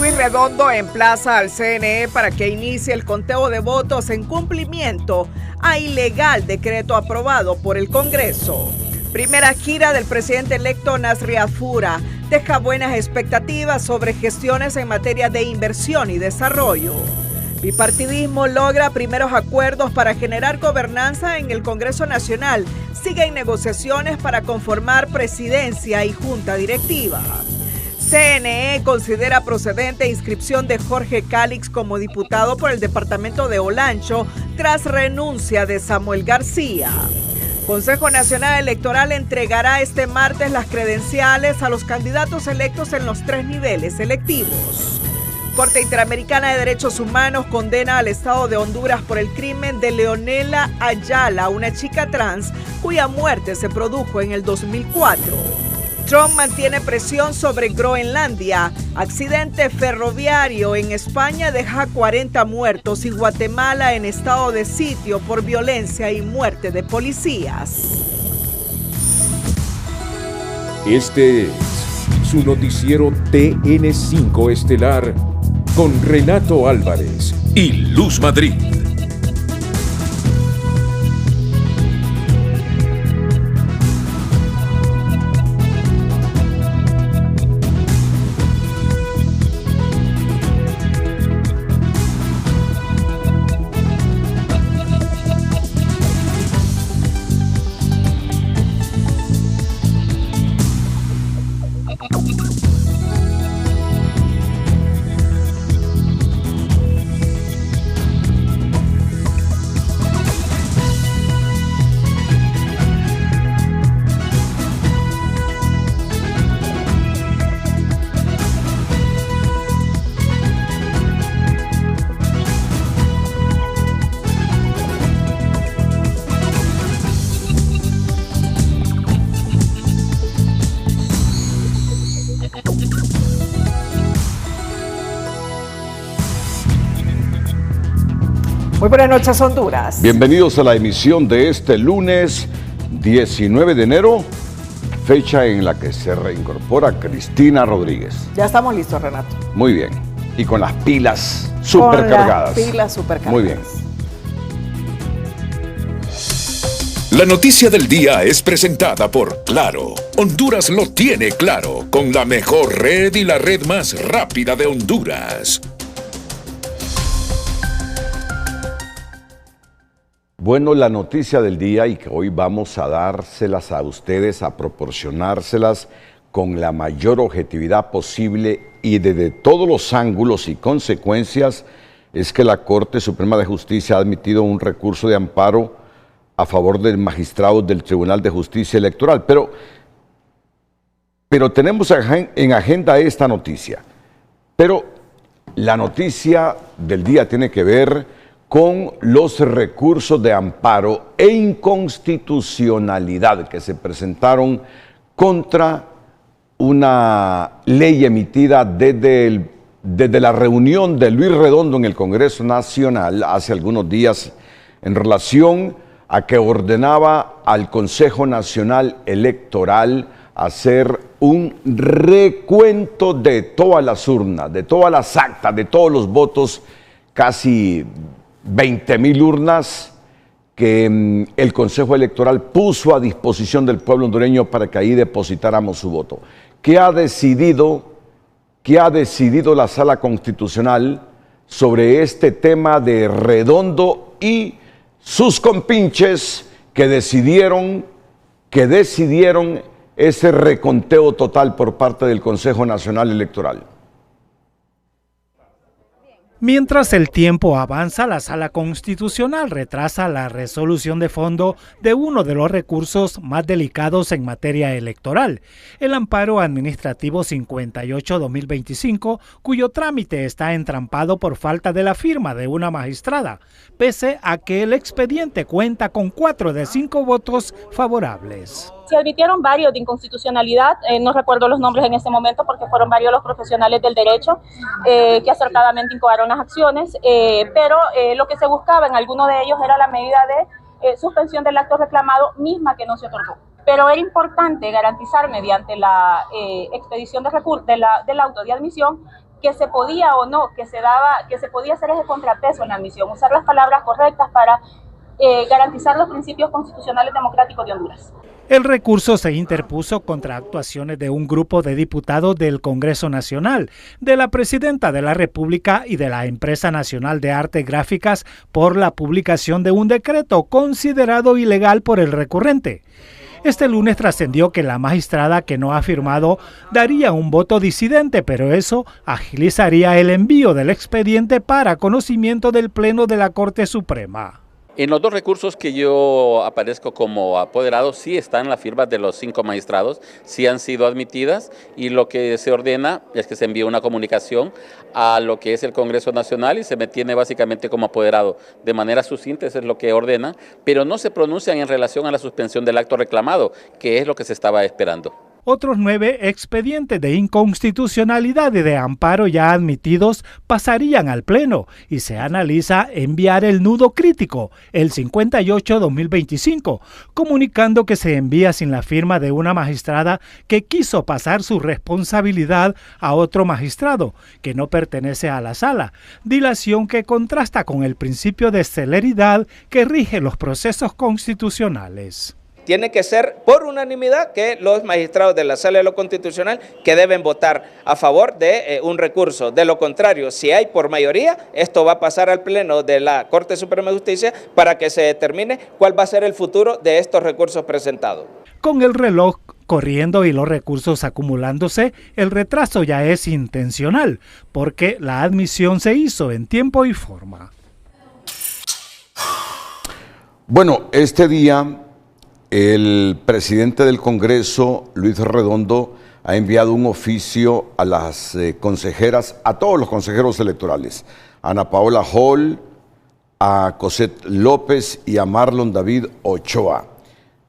Luis Redondo emplaza al CNE para que inicie el conteo de votos en cumplimiento a ilegal decreto aprobado por el Congreso. Primera gira del presidente electo Nasri Afura deja buenas expectativas sobre gestiones en materia de inversión y desarrollo. Bipartidismo logra primeros acuerdos para generar gobernanza en el Congreso Nacional. Siguen negociaciones para conformar presidencia y junta directiva. CNE considera procedente inscripción de Jorge Calix como diputado por el departamento de Olancho tras renuncia de Samuel García. Consejo Nacional Electoral entregará este martes las credenciales a los candidatos electos en los 3 niveles electivos. Corte Interamericana de Derechos Humanos condena al Estado de Honduras por el crimen de Leonela Ayala, una chica trans cuya muerte se produjo en el 2004. Trump mantiene presión sobre Groenlandia. Accidente ferroviario en España deja 40 muertos y Guatemala en estado de sitio por violencia y muerte de policías. Este es su noticiero TN5 Estelar con Renato Álvarez y Luz Madrid. Muy buenas noches, Honduras. Bienvenidos a la emisión de este lunes 19 de enero, fecha en la que se reincorpora Cristina Rodríguez. Ya estamos listos, Renato. Muy bien. Y con las pilas supercargadas. Muy bien. La noticia del día es presentada por Claro. Honduras lo tiene claro, con la mejor red y la red más rápida de Honduras. Bueno, la noticia del día y que hoy vamos a dárselas a ustedes, a proporcionárselas con la mayor objetividad posible y desde todos los ángulos y consecuencias, es que la Corte Suprema de Justicia ha admitido un recurso de amparo a favor del magistrado del Tribunal de Justicia Electoral. Pero tenemos en agenda esta noticia. Pero la noticia del día tiene que ver con los recursos de amparo e inconstitucionalidad que se presentaron contra una ley emitida desde la reunión de Luis Redondo en el Congreso Nacional hace algunos días en relación a que ordenaba al Consejo Nacional Electoral hacer un recuento de todas las urnas, de todas las actas, de todos los votos, casi 20,000 urnas que el Consejo Electoral puso a disposición del pueblo hondureño para que ahí depositáramos su voto. ¿Qué ha decidido la Sala Constitucional sobre este tema de Redondo y sus compinches que decidieron ese reconteo total por parte del Consejo Nacional Electoral? Mientras el tiempo avanza, la Sala Constitucional retrasa la resolución de fondo de uno de los recursos más delicados en materia electoral, el amparo administrativo 58-2025, cuyo trámite está entrampado por falta de la firma de una magistrada, pese a que el expediente cuenta con 4 de 5 votos favorables. Se admitieron varios de inconstitucionalidad, no recuerdo los nombres en este momento porque fueron varios los profesionales del derecho que acertadamente incoaron las acciones, pero lo que se buscaba en alguno de ellos era la medida de suspensión del acto reclamado, misma que no se otorgó. Pero era importante garantizar mediante la expedición del auto de admisión que se podía o no, que se podía hacer ese contrapeso en la admisión, usar las palabras correctas para garantizar los principios constitucionales democráticos de Honduras. El recurso se interpuso contra actuaciones de un grupo de diputados del Congreso Nacional, de la Presidenta de la República y de la Empresa Nacional de Artes Gráficas por la publicación de un decreto considerado ilegal por el recurrente. Este lunes trascendió que la magistrada que no ha firmado daría un voto disidente, pero eso agilizaría el envío del expediente para conocimiento del Pleno de la Corte Suprema. En los dos recursos que yo aparezco como apoderado, sí están las firmas de los 5 magistrados, sí han sido admitidas, y lo que se ordena es que se envíe una comunicación a lo que es el Congreso Nacional y se me tiene básicamente como apoderado. De manera sucinta, eso es lo que ordena, pero no se pronuncian en relación a la suspensión del acto reclamado, que es lo que se estaba esperando. Otros 9 expedientes de inconstitucionalidad y de amparo ya admitidos pasarían al Pleno y se analiza enviar el nudo crítico, el 58-2025, comunicando que se envía sin la firma de una magistrada que quiso pasar su responsabilidad a otro magistrado, que no pertenece a la sala, dilación que contrasta con el principio de celeridad que rige los procesos constitucionales. Tiene que ser por unanimidad que los magistrados de la Sala de lo Constitucional que deben votar a favor de un recurso. De lo contrario, si hay por mayoría, esto va a pasar al Pleno de la Corte Suprema de Justicia para que se determine cuál va a ser el futuro de estos recursos presentados. Con el reloj corriendo y los recursos acumulándose, el retraso ya es intencional, porque la admisión se hizo en tiempo y forma. Bueno, este día el presidente del Congreso, Luis Redondo, ha enviado un oficio a las consejeras, a todos los consejeros electorales, a Ana Paola Hall, a Cosette López y a Marlon David Ochoa,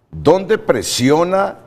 donde presiona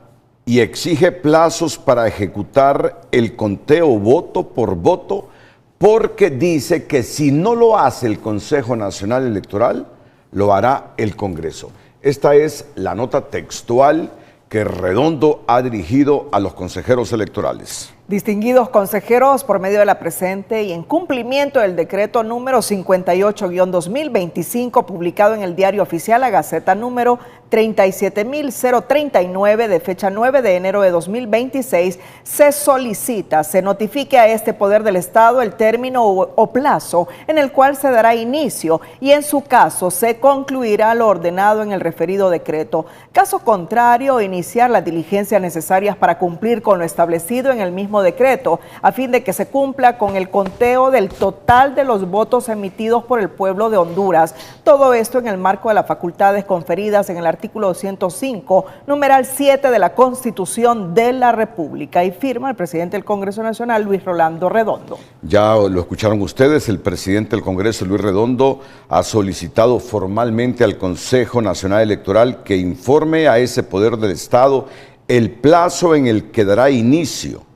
y exige plazos para ejecutar el conteo voto por voto, porque dice que si no lo hace el Consejo Nacional Electoral, lo hará el Congreso. Esta es la nota textual que Redondo ha dirigido a los consejeros electorales. Distinguidos consejeros, por medio de la presente y en cumplimiento del decreto número 58-2025, publicado en el Diario Oficial, la Gaceta número 37.039 de fecha 9 de enero de 2026, se solicita, se notifique a este Poder del Estado el término o plazo en el cual se dará inicio y en su caso se concluirá lo ordenado en el referido decreto. Caso contrario, iniciar las diligencias necesarias para cumplir con lo establecido en el mismo decreto, a fin de que se cumpla con el conteo del total de los votos emitidos por el pueblo de Honduras. Todo esto en el marco de las facultades conferidas en el artículo 205, numeral 7 de la Constitución de la República, y firma el presidente del Congreso Nacional, Luis Rolando Redondo. Ya lo escucharon ustedes, el presidente del Congreso, Luis Redondo, ha solicitado formalmente al Consejo Nacional Electoral que informe a ese Poder del Estado el plazo en el que dará inicio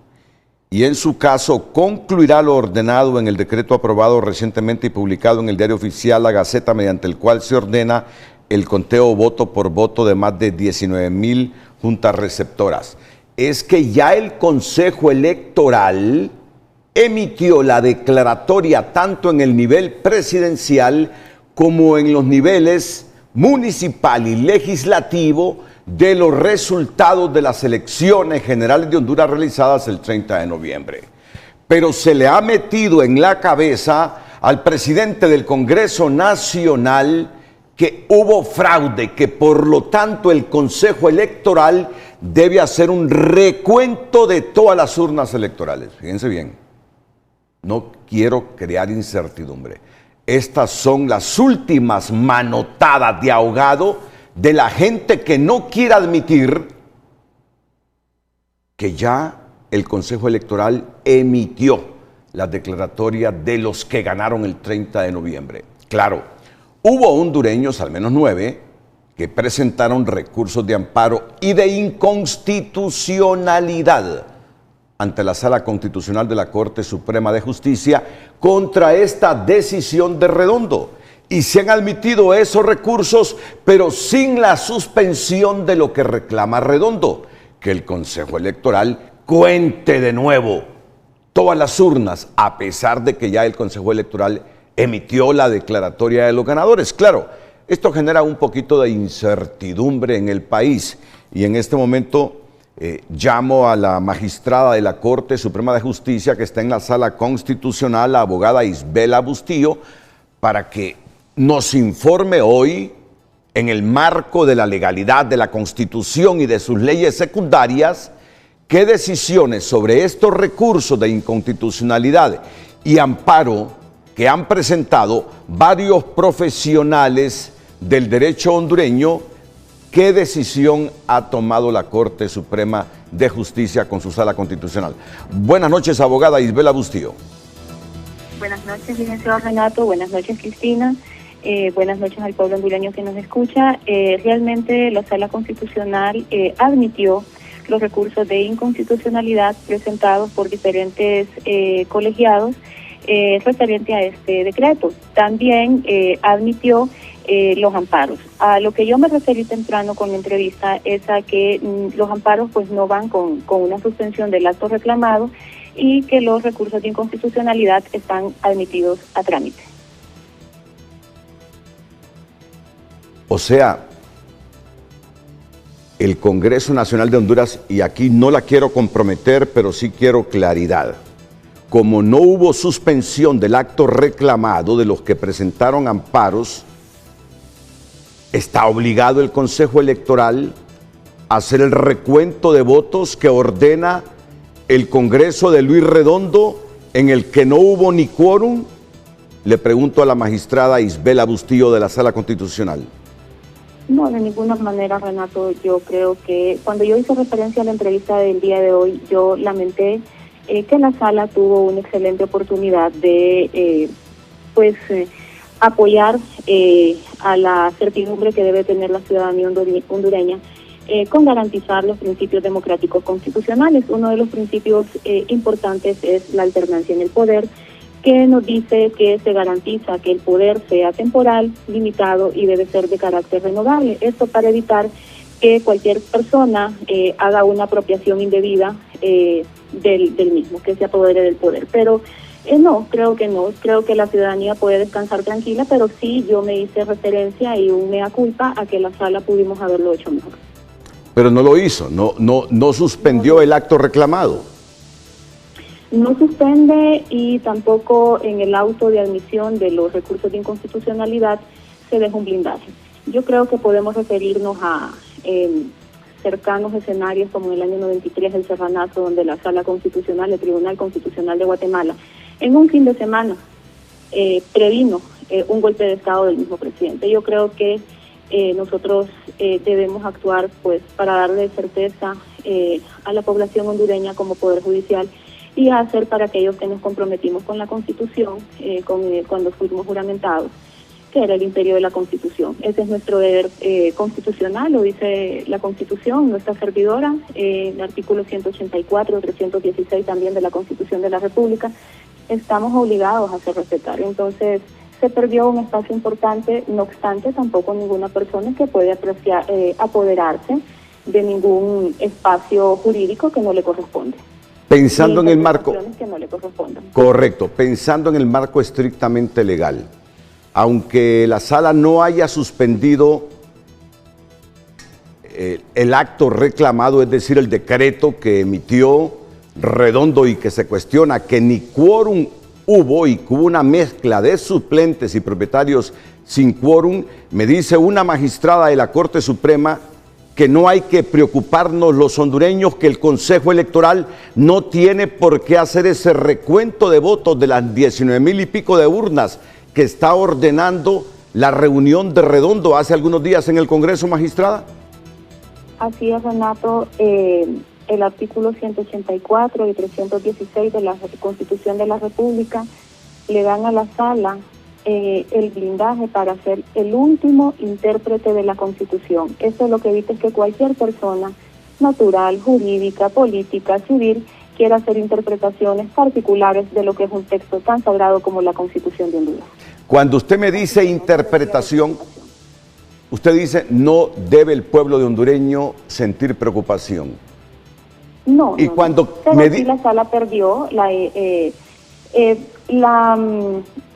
y en su caso concluirá lo ordenado en el decreto aprobado recientemente y publicado en el Diario Oficial, la Gaceta, mediante el cual se ordena el conteo voto por voto de más de 19,000 juntas receptoras. Es que ya el Consejo Electoral emitió la declaratoria tanto en el nivel presidencial como en los niveles municipal y legislativo de los resultados de las elecciones generales de Honduras realizadas el 30 de noviembre. Pero se le ha metido en la cabeza al presidente del Congreso Nacional que hubo fraude, que por lo tanto el Consejo Electoral debe hacer un recuento de todas las urnas electorales. Fíjense bien, no quiero crear incertidumbre. Estas son las últimas manotadas de ahogado de la gente que no quiere admitir que ya el Consejo Electoral emitió la declaratoria de los que ganaron el 30 de noviembre. Claro, hubo hondureños, al menos 9, que presentaron recursos de amparo y de inconstitucionalidad ante la Sala Constitucional de la Corte Suprema de Justicia contra esta decisión de Redondo. Y se han admitido esos recursos, pero sin la suspensión de lo que reclama Redondo, que el Consejo Electoral cuente de nuevo todas las urnas, a pesar de que ya el Consejo Electoral emitió la declaratoria de los ganadores. Claro, esto genera un poquito de incertidumbre en el país y en este momento llamo a la magistrada de la Corte Suprema de Justicia que está en la Sala Constitucional, la abogada Isbela Bustillo, para que nos informe hoy, en el marco de la legalidad de la Constitución y de sus leyes secundarias, qué decisiones sobre estos recursos de inconstitucionalidad y amparo que han presentado varios profesionales del derecho hondureño, qué decisión ha tomado la Corte Suprema de Justicia con su Sala Constitucional. Buenas noches, abogada Isbela Bustillo. Buenas noches, licenciado Renato. Buenas noches, Cristina. Buenas noches al pueblo hondureño que nos escucha. Realmente la Sala Constitucional admitió los recursos de inconstitucionalidad presentados por diferentes colegiados referente a este decreto. También admitió los amparos. A lo que yo me referí temprano con la entrevista es a que los amparos pues no van con una suspensión del acto reclamado y que los recursos de inconstitucionalidad están admitidos a trámite. O sea, el Congreso Nacional de Honduras, y aquí no la quiero comprometer, pero sí quiero claridad, como no hubo suspensión del acto reclamado de los que presentaron amparos, está obligado el Consejo Electoral a hacer el recuento de votos que ordena el Congreso de Luis Redondo, en el que no hubo ni quórum. Le pregunto a la magistrada Isbela Bustillo de la Sala Constitucional. No, de ninguna manera, Renato. Yo creo que cuando yo hice referencia a la entrevista del día de hoy, yo lamenté que la Sala tuvo una excelente oportunidad de apoyar a la certidumbre que debe tener la ciudadanía hondureña con garantizar los principios democráticos constitucionales. Uno de los principios importantes es la alternancia en el poder, que nos dice que se garantiza que el poder sea temporal, limitado y debe ser de carácter renovable. Esto para evitar que cualquier persona haga una apropiación indebida del mismo, que se apodere del poder. Pero no, creo que la ciudadanía puede descansar tranquila, pero sí yo me hice referencia y un mea culpa a que la Sala pudimos haberlo hecho mejor. Pero no lo hizo, no suspendió el acto reclamado. No suspende y tampoco en el auto de admisión de los recursos de inconstitucionalidad se deja un blindaje. Yo creo que podemos referirnos a cercanos escenarios como en el año 93 el Serranazo, donde la Sala Constitucional, el Tribunal Constitucional de Guatemala, en un fin de semana previno un golpe de Estado del mismo presidente. Yo creo que nosotros debemos actuar pues para darle certeza a la población hondureña como Poder Judicial y hacer para aquellos que nos comprometimos con la Constitución cuando fuimos juramentados, que era el imperio de la Constitución. Ese es nuestro deber constitucional, lo dice la Constitución, nuestra servidora, el artículo 184, 316 también de la Constitución de la República. Estamos obligados a hacer respetar. Entonces, se perdió un espacio importante, no obstante, tampoco ninguna persona que puede apoderarse de ningún espacio jurídico que no le corresponde. Pensando en el marco, que no le correspondan. Correcto, pensando en el marco estrictamente legal, aunque la Sala no haya suspendido el acto reclamado, es decir, el decreto que emitió Redondo y que se cuestiona que ni quórum hubo y que hubo una mezcla de suplentes y propietarios sin quórum, me dice una magistrada de la Corte Suprema que no hay que preocuparnos los hondureños, que el Consejo Electoral no tiene por qué hacer ese recuento de votos de las 19,000 y pico de urnas que está ordenando la reunión de Redondo hace algunos días en el Congreso, magistrada. Así es, Renato. El artículo 184 y 316 de la Constitución de la República le dan a la Sala el blindaje para ser el último intérprete de la Constitución. Eso lo que evita es que cualquier persona natural, jurídica, política, civil, quiera hacer interpretaciones particulares de lo que es un texto tan sagrado como la Constitución de Honduras. Cuando usted me dice interpretación, usted dice no debe el pueblo de hondureño sentir preocupación. No, y no, cuando no. Pero sí la sala perdió la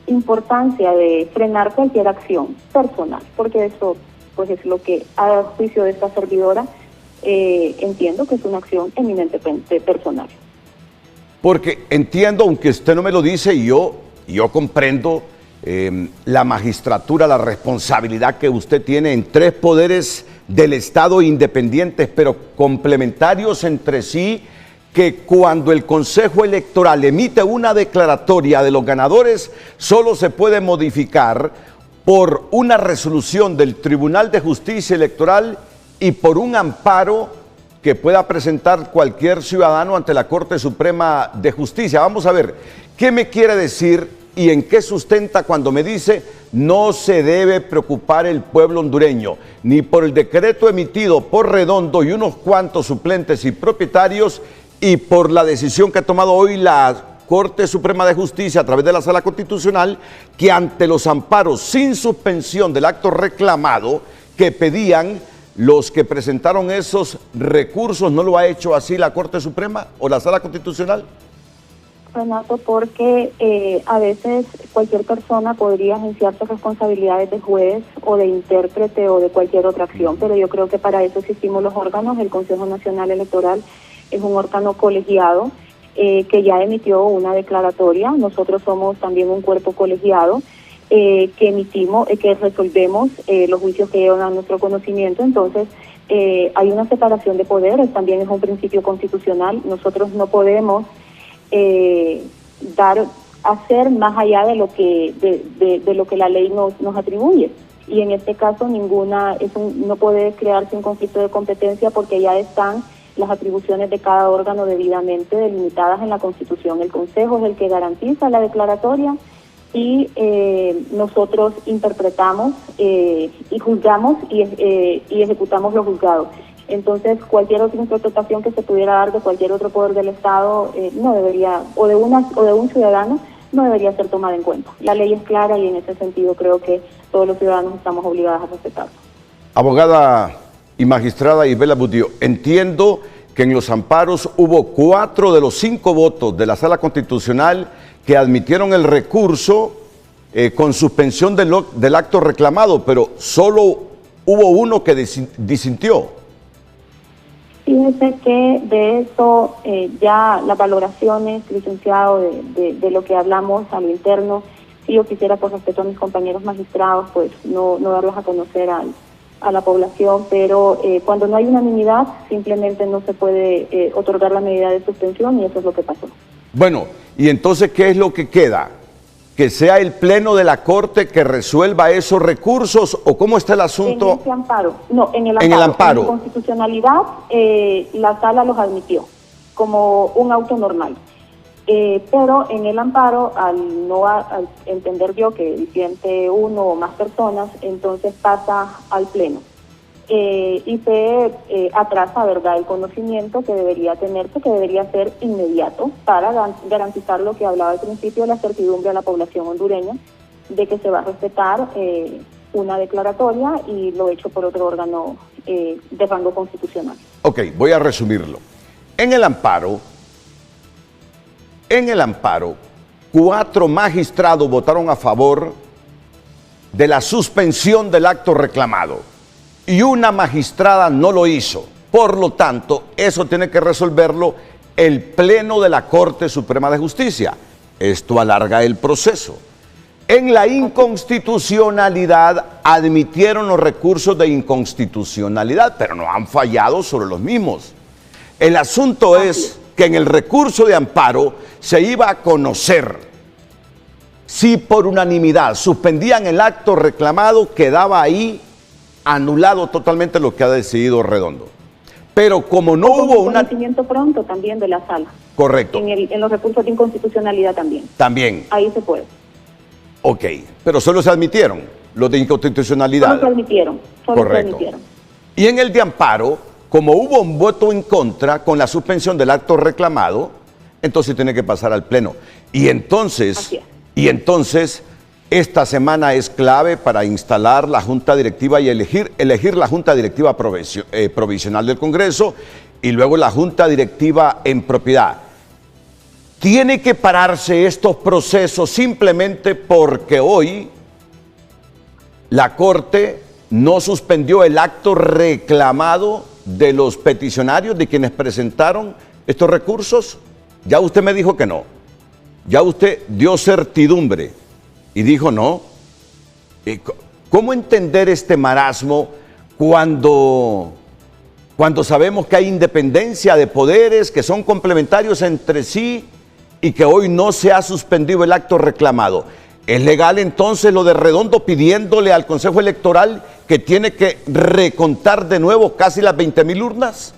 importancia de frenar cualquier acción personal, porque eso pues es lo que, a juicio de esta servidora, entiendo que es una acción eminentemente personal. Porque entiendo, aunque usted no me lo dice, y yo comprendo la magistratura, la responsabilidad que usted tiene en 3 poderes del Estado independientes, pero complementarios entre sí, que cuando el Consejo Electoral emite una declaratoria de los ganadores, solo se puede modificar por una resolución del Tribunal de Justicia Electoral y por un amparo que pueda presentar cualquier ciudadano ante la Corte Suprema de Justicia. Vamos a ver, ¿qué me quiere decir y en qué sustenta cuando me dice no se debe preocupar el pueblo hondureño, ni por el decreto emitido por Redondo y unos cuantos suplentes y propietarios, y por la decisión que ha tomado hoy la Corte Suprema de Justicia a través de la Sala Constitucional, que ante los amparos sin suspensión del acto reclamado que pedían los que presentaron esos recursos, ¿no lo ha hecho así la Corte Suprema o la Sala Constitucional? Renato, porque a veces cualquier persona podría agenciarse responsabilidades de juez o de intérprete o de cualquier otra acción, pero yo creo que para eso existimos los órganos. El Consejo Nacional Electoral es un órgano colegiado que ya emitió una declaratoria. Nosotros somos también un cuerpo colegiado que emitimos, que resolvemos los juicios que llegan a nuestro conocimiento. Entonces, hay una separación de poderes, también es un principio constitucional. Nosotros no podemos hacer más allá de lo que la ley nos atribuye, y en este caso no puede crearse un conflicto de competencia porque ya están las atribuciones de cada órgano debidamente delimitadas en la Constitución. El Consejo es el que garantiza la declaratoria y nosotros interpretamos y juzgamos y ejecutamos los juzgados. Entonces, cualquier otra interpretación que se pudiera dar de cualquier otro poder del Estado no debería, o de un ciudadano, no debería ser tomada en cuenta. La ley es clara y en ese sentido creo que todos los ciudadanos estamos obligados a respetarla. Abogada y magistrada Isabela Butío, entiendo que en los amparos hubo 4 de los 5 votos de la Sala Constitucional que admitieron el recurso con suspensión del acto reclamado, pero solo hubo uno que disintió. Fíjese que de eso ya las valoraciones, licenciado, de lo que hablamos al interno, si yo quisiera, por respeto a mis compañeros magistrados, pues no darlos a conocer a la población, pero cuando no hay unanimidad, simplemente no se puede otorgar la medida de suspensión, y eso es lo que pasó. Bueno, y entonces, ¿qué es lo que queda? ¿Que sea el Pleno de la Corte que resuelva esos recursos, o cómo está el asunto? En ese amparo, no, en el amparo. En constitucionalidad, la Sala los admitió como un auto normal. Pero en el amparo, al entender yo que disidente uno o más personas, entonces pasa al Pleno. Y se atrasa, ¿verdad?, el conocimiento que debería tenerse, que debería ser inmediato, para garantizar lo que hablaba al principio, la certidumbre a la población hondureña de que se va a respetar una declaratoria y lo hecho por otro órgano de rango constitucional. Ok, voy a resumirlo. En el amparo, 4 magistrados votaron a favor de la suspensión del acto reclamado y una magistrada no lo hizo. Por lo tanto, eso tiene que resolverlo el Pleno de la Corte Suprema de Justicia. Esto alarga el proceso. En la inconstitucionalidad admitieron los recursos de inconstitucionalidad, pero no han fallado sobre los mismos. El asunto es que en el recurso de amparo se iba a conocer si por unanimidad suspendían el acto reclamado, quedaba ahí anulado totalmente lo que ha decidido Redondo. Pero como no hubo un conocimiento pronto también de la Sala. Correcto. En los recursos de inconstitucionalidad también. También. Ahí se puede. Ok, pero solo se admitieron los de inconstitucionalidad. Solo se admitieron. Correcto. Y en el de amparo, como hubo un voto en contra con la suspensión del acto reclamado, entonces tiene que pasar al Pleno. Y entonces esta semana es clave para instalar la Junta Directiva y elegir la Junta Directiva Provisional del Congreso, y luego la junta directiva en propiedad. Tiene que pararse estos procesos simplemente porque hoy la Corte no suspendió el acto reclamado de los peticionarios, de quienes presentaron estos recursos. Ya usted me dijo que no. Ya usted dio certidumbre y dijo no. ¿Cómo entender este marasmo cuando sabemos que hay independencia de poderes que son complementarios entre sí y que hoy no se ha suspendido el acto reclamado? ¿Es legal entonces lo de Redondo pidiéndole al Consejo Electoral que tiene que recontar de nuevo casi las 20,000 urnas?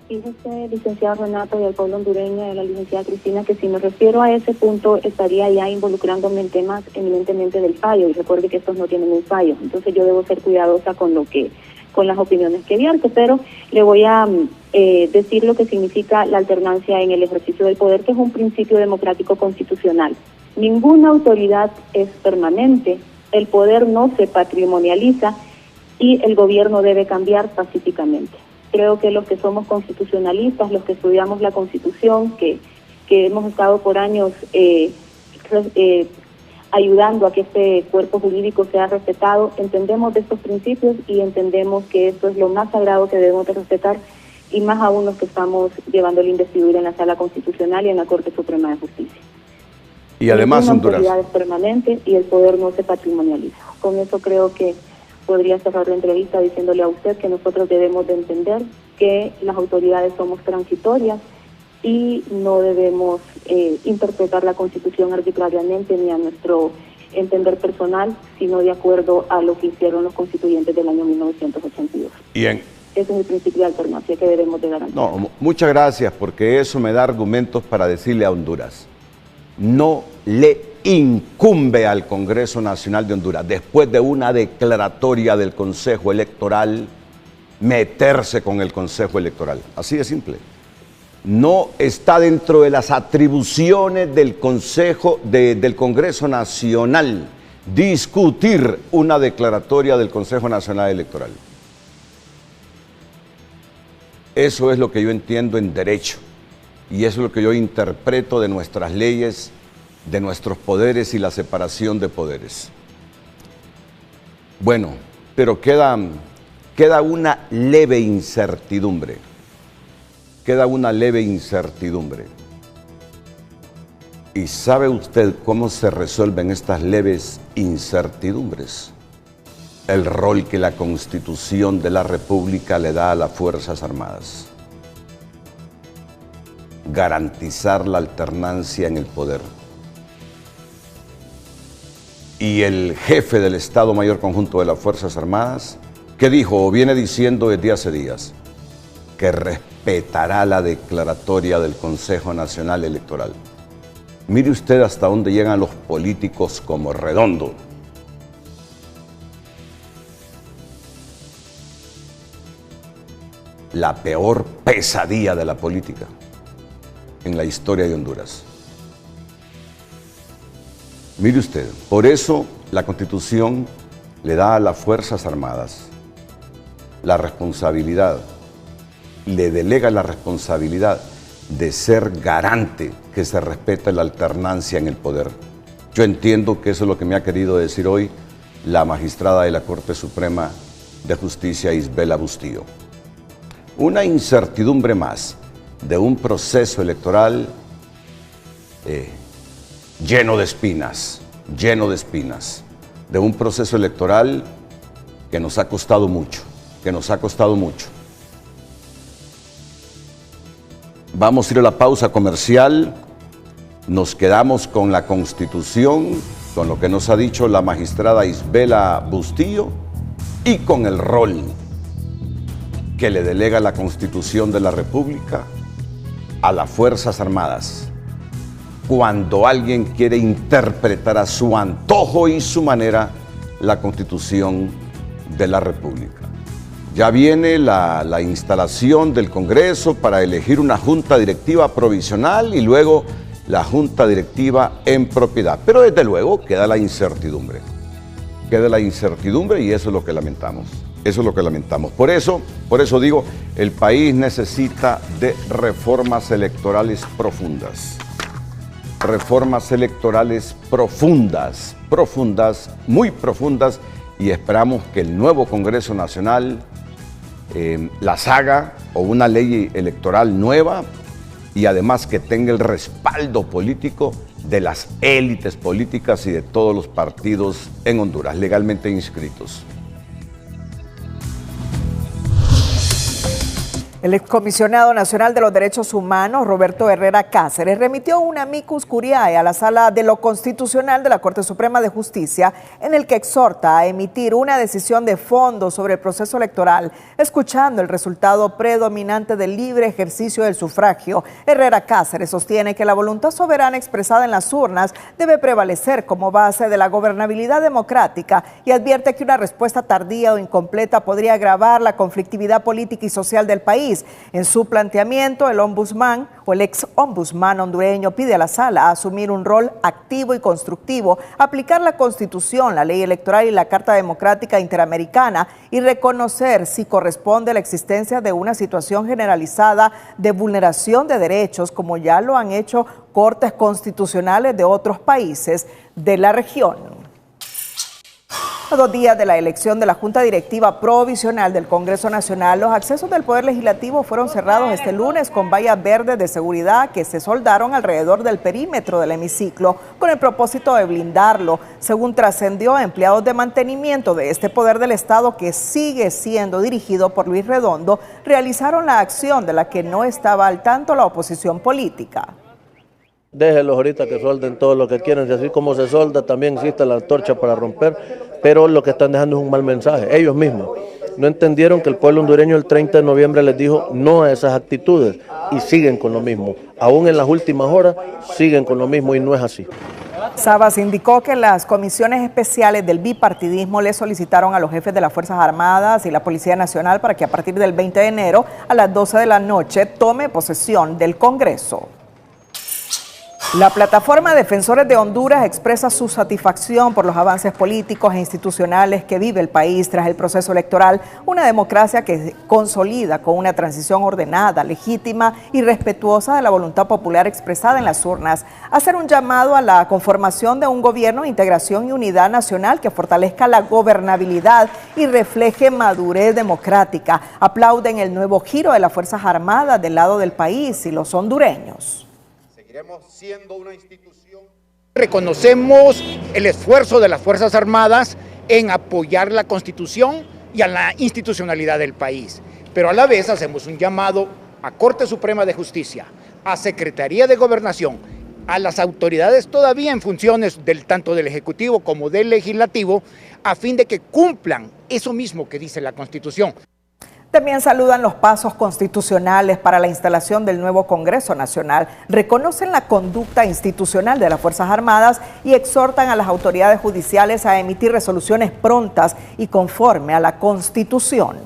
Fíjese, licenciado Renato, y al pueblo hondureño, de la licenciada Cristina, que si me refiero a ese punto estaría ya involucrándome en temas eminentemente del fallo, y recuerde que estos no tienen un fallo, entonces yo debo ser cuidadosa con las opiniones que vierte, pero le voy a decir lo que significa la alternancia en el ejercicio del poder, que es un principio democrático constitucional. Ninguna autoridad es permanente, el poder no se patrimonializa y el gobierno debe cambiar pacíficamente. Creo que los que somos constitucionalistas, los que estudiamos la Constitución, que hemos estado por años ayudando a que este cuerpo jurídico sea respetado, entendemos de estos principios y entendemos que esto es lo más sagrado que debemos de respetar, y más aún los que estamos llevando la investidura en la Sala Constitucional y en la Corte Suprema de Justicia. Y además Honduras. La autoridad es permanente y el poder no se patrimonializa. Con eso creo que podría cerrar la entrevista diciéndole a usted que nosotros debemos de entender que las autoridades somos transitorias y no debemos interpretar la Constitución arbitrariamente ni a nuestro entender personal, sino de acuerdo a lo que hicieron los constituyentes del año 1982. Ese es el principio de alternancia que debemos de garantizar. No, muchas gracias, porque eso me da argumentos para decirle a Honduras: no le incumbe al Congreso Nacional de Honduras, después de una declaratoria del Consejo Electoral, meterse con el Consejo Electoral. Así de simple. No está dentro de las atribuciones del del Congreso Nacional discutir una declaratoria del Consejo Nacional Electoral. Eso es lo que yo entiendo en derecho, y eso es lo que yo interpreto de nuestras leyes, de nuestros poderes y la separación de poderes. Bueno, pero queda una leve incertidumbre. Queda una leve incertidumbre. ¿Y sabe usted cómo se resuelven estas leves incertidumbres? El rol que la Constitución de la República le da a las Fuerzas Armadas. Garantizar la alternancia en el poder. Y el jefe del Estado Mayor Conjunto de las Fuerzas Armadas, ¿qué dijo o viene diciendo desde hace días? Que respetará la declaratoria del Consejo Nacional Electoral. Mire usted hasta dónde llegan los políticos como Redondo. La peor pesadilla de la política en la historia de Honduras. Mire usted, por eso la Constitución le da a las Fuerzas Armadas la responsabilidad, le delega la responsabilidad de ser garante que se respete la alternancia en el poder. Yo entiendo que eso es lo que me ha querido decir hoy la magistrada de la Corte Suprema de Justicia, Isbela Bustillo. Una incertidumbre más de un proceso electoral lleno de espinas, de un proceso electoral que nos ha costado mucho, Vamos a ir a la pausa comercial, nos quedamos con la Constitución, con lo que nos ha dicho la magistrada Isbela Bustillo y con el rol que le delega la Constitución de la República a las Fuerzas Armadas cuando alguien quiere interpretar a su antojo y su manera la Constitución de la República. Ya viene la instalación del Congreso para elegir una junta directiva provisional y luego la junta directiva en propiedad. Pero desde luego queda la incertidumbre y eso es lo que lamentamos. Eso es lo que lamentamos. Por eso digo, el país necesita de reformas electorales profundas. Reformas electorales profundas, muy profundas, y esperamos que el nuevo Congreso Nacional las haga, o una ley electoral nueva, y además que tenga el respaldo político de las élites políticas y de todos los partidos en Honduras legalmente inscritos. El excomisionado nacional de los derechos humanos, Roberto Herrera Cáceres, remitió un amicus curiae a la Sala de lo Constitucional de la Corte Suprema de Justicia, en el que exhorta a emitir una decisión de fondo sobre el proceso electoral, escuchando el resultado predominante del libre ejercicio del sufragio. Herrera Cáceres sostiene que la voluntad soberana expresada en las urnas debe prevalecer como base de la gobernabilidad democrática, y advierte que una respuesta tardía o incompleta podría agravar la conflictividad política y social del país. En su planteamiento, el ombudsman o el ex ombudsman hondureño pide a la sala asumir un rol activo y constructivo, aplicar la Constitución, la ley electoral y la Carta Democrática Interamericana, y reconocer si corresponde la existencia de una situación generalizada de vulneración de derechos, como ya lo han hecho cortes constitucionales de otros países de la región. A 2 días de la elección de la Junta Directiva Provisional del Congreso Nacional, los accesos del Poder Legislativo fueron cerrados este lunes con vallas verdes de seguridad que se soldaron alrededor del perímetro del hemiciclo con el propósito de blindarlo. Según trascendió, empleados de mantenimiento de este poder del Estado, que sigue siendo dirigido por Luis Redondo, realizaron la acción de la que no estaba al tanto la oposición política. Déjenlos ahorita que solden todo lo que quieran, y así como se solda también existe la antorcha para romper, pero lo que están dejando es un mal mensaje. Ellos mismos no entendieron que el pueblo hondureño el 30 de noviembre les dijo no a esas actitudes y siguen con lo mismo. Aún en las últimas horas siguen con lo mismo y no es así. Sabas indicó que las comisiones especiales del bipartidismo le solicitaron a los jefes de las Fuerzas Armadas y la Policía Nacional para que a partir del 20 de enero a las 12 de la noche tome posesión del Congreso. La plataforma Defensores de Honduras expresa su satisfacción por los avances políticos e institucionales que vive el país tras el proceso electoral, una democracia que se consolida con una transición ordenada, legítima y respetuosa de la voluntad popular expresada en las urnas. Hacer un llamado a la conformación de un gobierno de integración y unidad nacional que fortalezca la gobernabilidad y refleje madurez democrática. Aplauden el nuevo giro de las Fuerzas Armadas del lado del país y los hondureños. Seguiremos siendo una institución. Reconocemos el esfuerzo de las Fuerzas Armadas en apoyar la Constitución y a la institucionalidad del país, pero a la vez hacemos un llamado a Corte Suprema de Justicia, a Secretaría de Gobernación, a las autoridades todavía en funciones tanto del Ejecutivo como del Legislativo, a fin de que cumplan eso mismo que dice la Constitución. También saludan los pasos constitucionales para la instalación del nuevo Congreso Nacional, reconocen la conducta institucional de las Fuerzas Armadas y exhortan a las autoridades judiciales a emitir resoluciones prontas y conforme a la Constitución.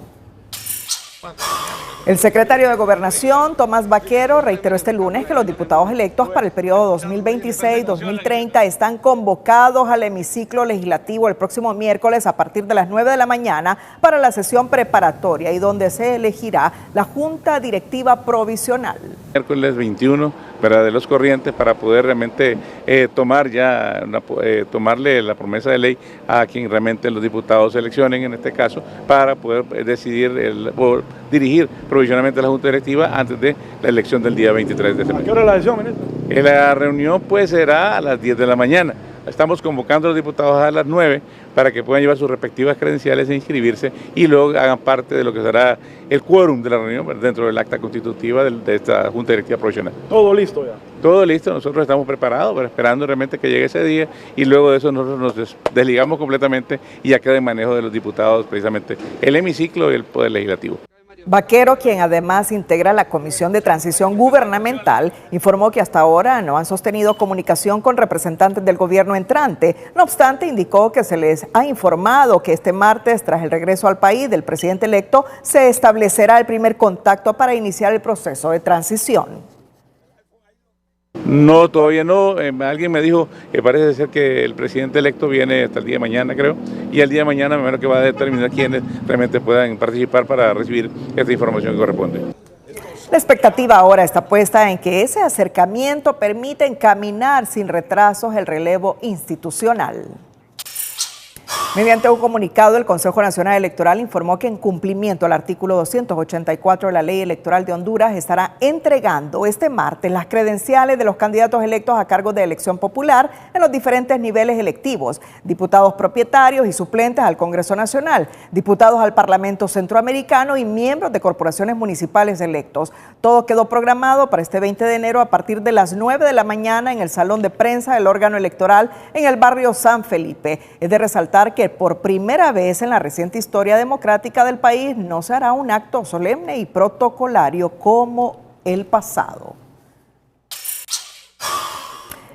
El secretario de Gobernación, Tomás Vaquero, reiteró este lunes que los diputados electos para el periodo 2026-2030 están convocados al hemiciclo legislativo el próximo miércoles a partir de las 9 de la mañana para la sesión preparatoria y donde se elegirá la Junta Directiva Provisional. Miércoles 21, de los corrientes, para poder realmente tomarle la promesa de ley a quien realmente los diputados seleccionen, en este caso, para poder decidir o dirigir provisionalmente la Junta Directiva antes de la elección del día 23 de febrero. ¿A qué hora es la sesión, ministro? La reunión pues será a las 10 de la mañana. Estamos convocando a los diputados a las 9 para que puedan llevar sus respectivas credenciales e inscribirse y luego hagan parte de lo que será el quórum de la reunión dentro del acta constitutiva de esta Junta Directiva Provisional. ¿Todo listo ya? Todo listo, nosotros estamos preparados, pero esperando realmente que llegue ese día y luego de eso nosotros nos desligamos completamente y ya queda en manejo de los diputados precisamente el hemiciclo y el Poder Legislativo. Vaquero, quien además integra la Comisión de Transición Gubernamental, informó que hasta ahora no han sostenido comunicación con representantes del gobierno entrante. No obstante, indicó que se les ha informado que este martes, tras el regreso al país del presidente electo, se establecerá el primer contacto para iniciar el proceso de transición. No, todavía no. Alguien me dijo que parece ser que el presidente electo viene hasta el día de mañana, creo, y el día de mañana me imagino que va a determinar quiénes realmente puedan participar para recibir esta información que corresponde. La expectativa ahora está puesta en que ese acercamiento permita encaminar sin retrasos el relevo institucional. Mediante un comunicado, el Consejo Nacional Electoral informó que en cumplimiento al artículo 284 de la Ley Electoral de Honduras estará entregando este martes las credenciales de los candidatos electos a cargos de elección popular en los diferentes niveles electivos, diputados propietarios y suplentes al Congreso Nacional, diputados al Parlamento Centroamericano y miembros de corporaciones municipales electos. Todo quedó programado para este 20 de enero a partir de las 9 de la mañana en el Salón de Prensa del órgano electoral en el barrio San Felipe. Es de resaltar que por primera vez en la reciente historia democrática del país no se hará un acto solemne y protocolario como el pasado.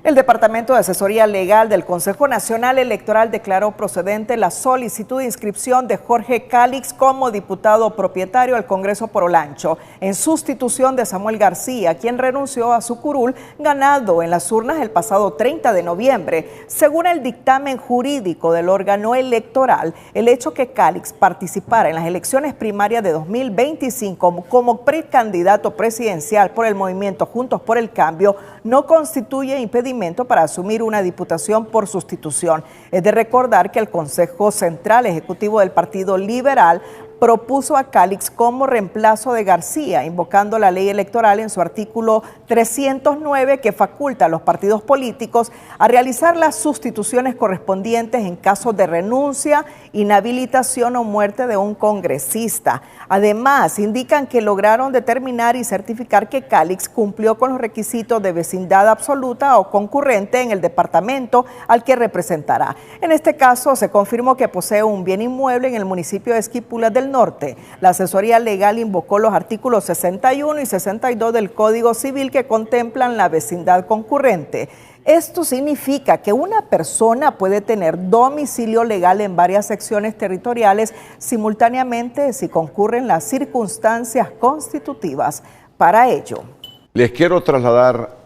El Departamento de Asesoría Legal del Consejo Nacional Electoral declaró procedente la solicitud de inscripción de Jorge Calix como diputado propietario al Congreso por Olancho, en sustitución de Samuel García, quien renunció a su curul ganado en las urnas el pasado 30 de noviembre. Según el dictamen jurídico del órgano electoral, el hecho que Calix participara en las elecciones primarias de 2025 como precandidato presidencial por el movimiento Juntos por el Cambio no constituye impedimento para asumir una diputación por sustitución. Es de recordar que el Consejo Central Ejecutivo del Partido Liberal propuso a Calix como reemplazo de García, invocando la ley electoral en su artículo 309 que faculta a los partidos políticos a realizar las sustituciones correspondientes en caso de renuncia, inhabilitación o muerte de un congresista. Además, indican que lograron determinar y certificar que Calix cumplió con los requisitos de vecindad absoluta o concurrente en el departamento al que representará. En este caso, se confirmó que posee un bien inmueble en el municipio de Esquipulas del Norte. La asesoría legal invocó los artículos 61 y 62 del Código Civil que contemplan la vecindad concurrente. Esto significa que una persona puede tener domicilio legal en varias secciones territoriales simultáneamente si concurren las circunstancias constitutivas para ello. Les quiero trasladar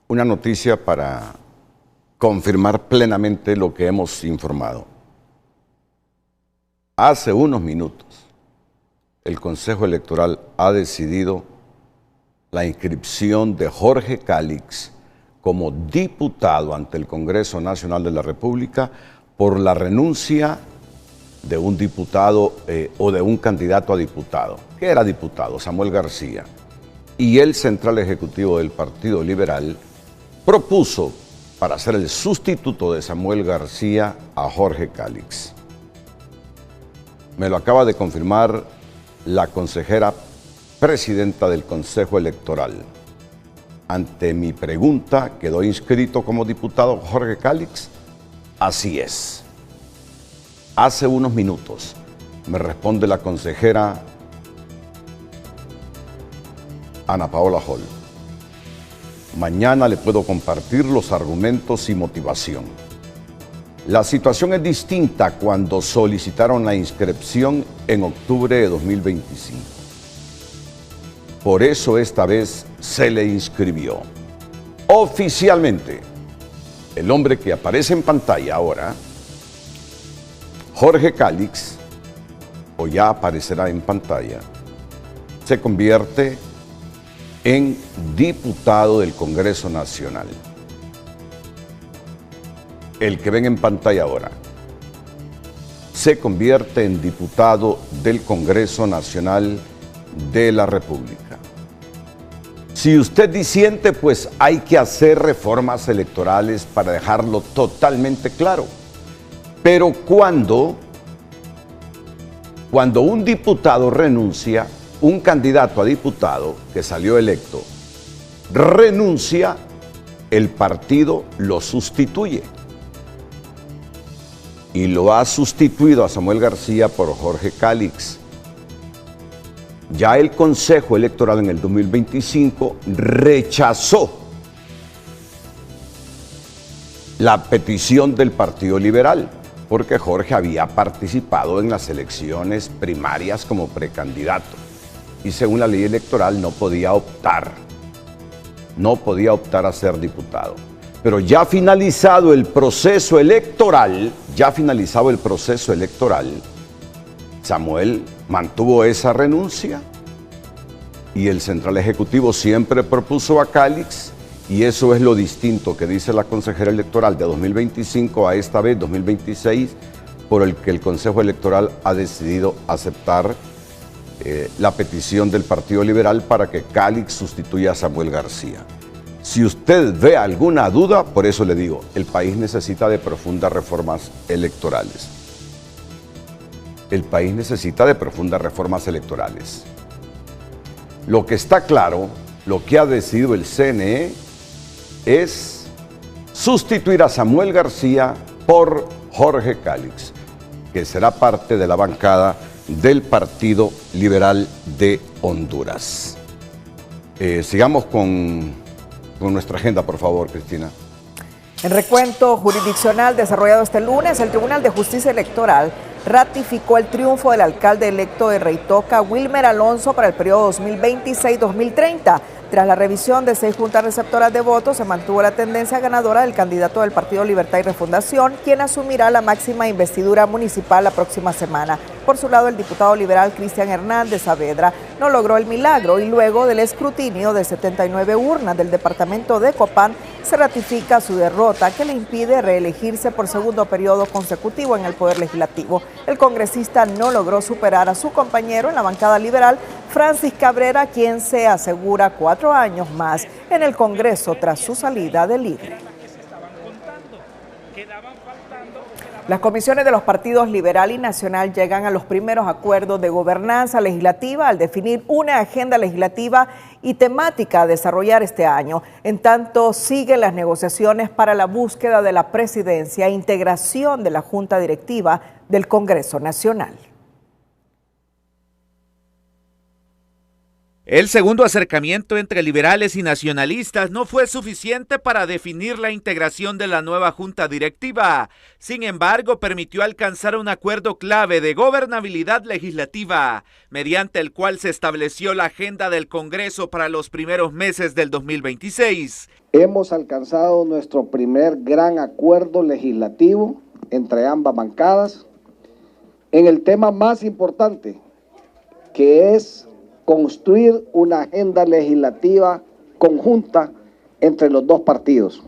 una noticia para confirmar plenamente lo que hemos informado. Hace unos minutos, el Consejo Electoral ha decidido la inscripción de Jorge Calix como diputado ante el Congreso Nacional de la República por la renuncia de un diputado o de un candidato a diputado, que era diputado, Samuel García, y el Central Ejecutivo del Partido Liberal propuso para ser el sustituto de Samuel García a Jorge Calix. Me lo acaba de confirmar la consejera presidenta del Consejo Electoral. Ante mi pregunta, ¿quedó inscrito como diputado Jorge Calix? Así es. Hace unos minutos me responde la consejera Ana Paola Hall. Mañana le puedo compartir los argumentos y motivación. La situación es distinta cuando solicitaron la inscripción en octubre de 2025. Por eso esta vez se le inscribió. Oficialmente, el hombre que aparece en pantalla ahora, Jorge Calix, o ya aparecerá en pantalla, se convierte en diputado del Congreso Nacional. El que ven en pantalla ahora se convierte en diputado del Congreso Nacional de la República. Si usted disiente, pues hay que hacer reformas electorales para dejarlo totalmente claro. Pero cuando un diputado renuncia, un candidato a diputado que salió electo renuncia, el partido lo sustituye. Y lo ha sustituido a Samuel García por Jorge Calix. Ya el Consejo Electoral en el 2025 rechazó la petición del Partido Liberal, porque Jorge había participado en las elecciones primarias como precandidato y según la ley electoral no podía optar no podía optar a ser diputado. Pero ya finalizado el proceso electoral, Samuel mantuvo esa renuncia y el Central Ejecutivo siempre propuso a Calix, y eso es lo distinto que dice la consejera electoral de 2025 a esta vez 2026, por el que el Consejo Electoral ha decidido aceptar la petición del Partido Liberal para que Calix sustituya a Samuel García. Si usted ve alguna duda, por eso le digo, el país necesita de profundas reformas electorales. El país necesita de profundas reformas electorales. Lo que está claro, lo que ha decidido el CNE es sustituir a Samuel García por Jorge Calix, que será parte de la bancada del Partido Liberal de Honduras. Sigamos con nuestra agenda, por favor, Cristina. En recuento jurisdiccional desarrollado este lunes, el Tribunal de Justicia Electoral ratificó el triunfo del alcalde electo de Reitoca, Wilmer Alonso, para el periodo 2026-2030. Tras la revisión de 6 juntas receptoras de votos, se mantuvo la tendencia ganadora del candidato del Partido Libertad y Refundación, quien asumirá la máxima investidura municipal la próxima semana. Por su lado, el diputado liberal Cristian Hernández Saavedra no logró el milagro y luego del escrutinio de 79 urnas del departamento de Copán, se ratifica su derrota, que le impide reelegirse por segundo periodo consecutivo en el Poder Legislativo. El congresista no logró superar a su compañero en la bancada liberal, Francis Cabrera, quien se asegura 4 años más en el Congreso tras su salida de libre. Las comisiones de los partidos Liberal y Nacional llegan a los primeros acuerdos de gobernanza legislativa al definir una agenda legislativa y temática a desarrollar este año. En tanto, siguen las negociaciones para la búsqueda de la presidencia e integración de la Junta Directiva del Congreso Nacional. El segundo acercamiento entre liberales y nacionalistas no fue suficiente para definir la integración de la nueva junta directiva. Sin embargo, permitió alcanzar un acuerdo clave de gobernabilidad legislativa, mediante el cual se estableció la agenda del Congreso para los primeros meses del 2026. Hemos alcanzado nuestro primer gran acuerdo legislativo entre ambas bancadas en el tema más importante, que es construir una agenda legislativa conjunta entre los dos partidos.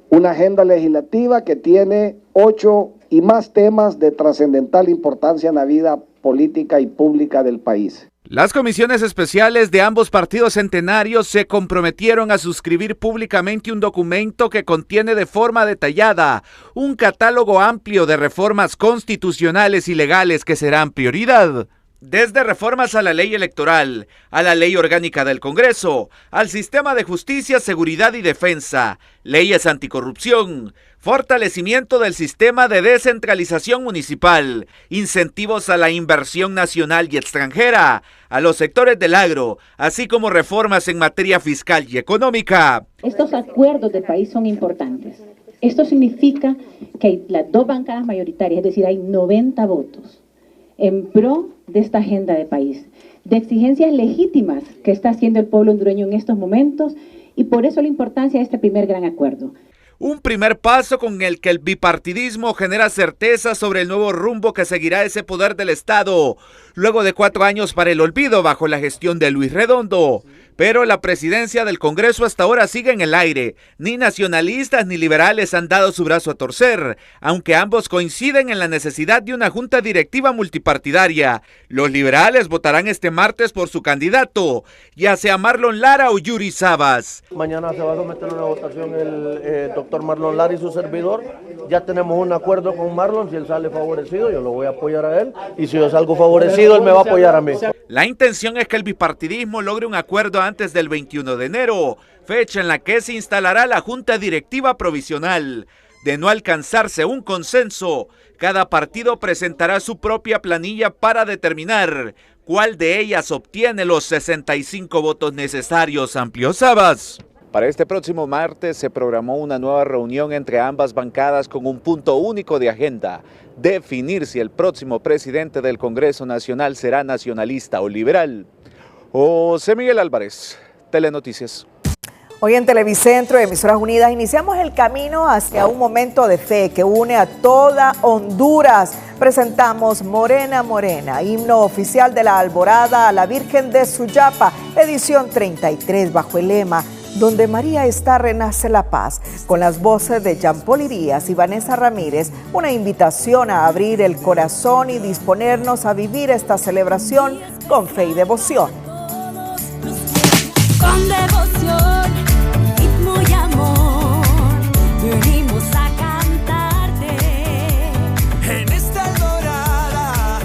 Una agenda legislativa que tiene 8 y más temas de trascendental importancia en la vida política y pública del país. Las comisiones especiales de ambos partidos centenarios se comprometieron a suscribir públicamente un documento que contiene de forma detallada un catálogo amplio de reformas constitucionales y legales que serán prioridad. Desde reformas a la ley electoral, a la ley orgánica del Congreso, al sistema de justicia, seguridad y defensa, leyes anticorrupción, fortalecimiento del sistema de descentralización municipal, incentivos a la inversión nacional y extranjera, a los sectores del agro, así como reformas en materia fiscal y económica. Estos acuerdos de país son importantes. Esto significa que hay las dos bancadas mayoritarias, es decir, hay 90 votos en pro de esta agenda de país, de exigencias legítimas que está haciendo el pueblo hondureño en estos momentos, y por eso la importancia de este primer gran acuerdo. Un primer paso con el que el bipartidismo genera certeza sobre el nuevo rumbo que seguirá ese poder del Estado, luego de 4 años para el olvido bajo la gestión de Luis Redondo. Pero la presidencia del Congreso hasta ahora sigue en el aire. Ni nacionalistas ni liberales han dado su brazo a torcer, aunque ambos coinciden en la necesidad de una junta directiva multipartidaria. Los liberales votarán este martes por su candidato, ya sea Marlon Lara o Yuri Sabas. Mañana se va a someter una votación el doctor Marlon Lara y su servidor. Ya tenemos un acuerdo con Marlon. Si él sale favorecido, yo lo voy a apoyar a él, y si yo salgo favorecido, él me va a apoyar a mí. La intención es que el bipartidismo logre un acuerdo antes del 21 de enero, fecha en la que se instalará la Junta Directiva Provisional. De no alcanzarse un consenso, cada partido presentará su propia planilla para determinar cuál de ellas obtiene los 65 votos necesarios. Amplio Sabas. Para este próximo martes se programó una nueva reunión entre ambas bancadas con un punto único de agenda: definir si el próximo presidente del Congreso Nacional será nacionalista o liberal. José Miguel Álvarez, Telenoticias. Hoy en Televicentro y Emisoras Unidas iniciamos el camino hacia un momento de fe que une a toda Honduras. Presentamos Morena Morena, himno oficial de la Alborada a la Virgen de Suyapa, edición 33, bajo el lema Donde María está, renace la paz, con las voces de Jean-Paul Irías y Vanessa Ramírez, una invitación a abrir el corazón y disponernos a vivir esta celebración con fe y devoción. Con devoción, ritmo y amor, venimos a cantarte. En esta alborada,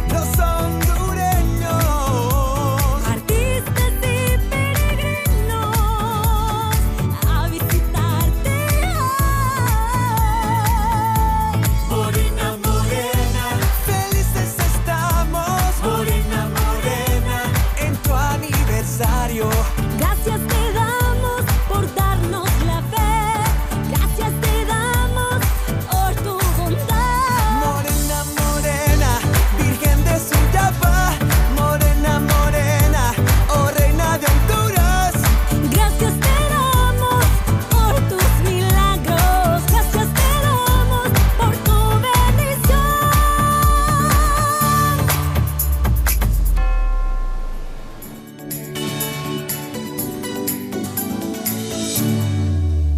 los hondureños, artistas y peregrinos, a visitarte. Morena, morena, felices estamos. Morena, morena, en tu aniversario. Gracias te damos por darnos la fe. Gracias te damos por tu bondad. Morena, morena, Virgen de Suyapa. Morena, morena, oh Reina de Honduras. Gracias te damos por tus milagros. Gracias te damos por tu bendición.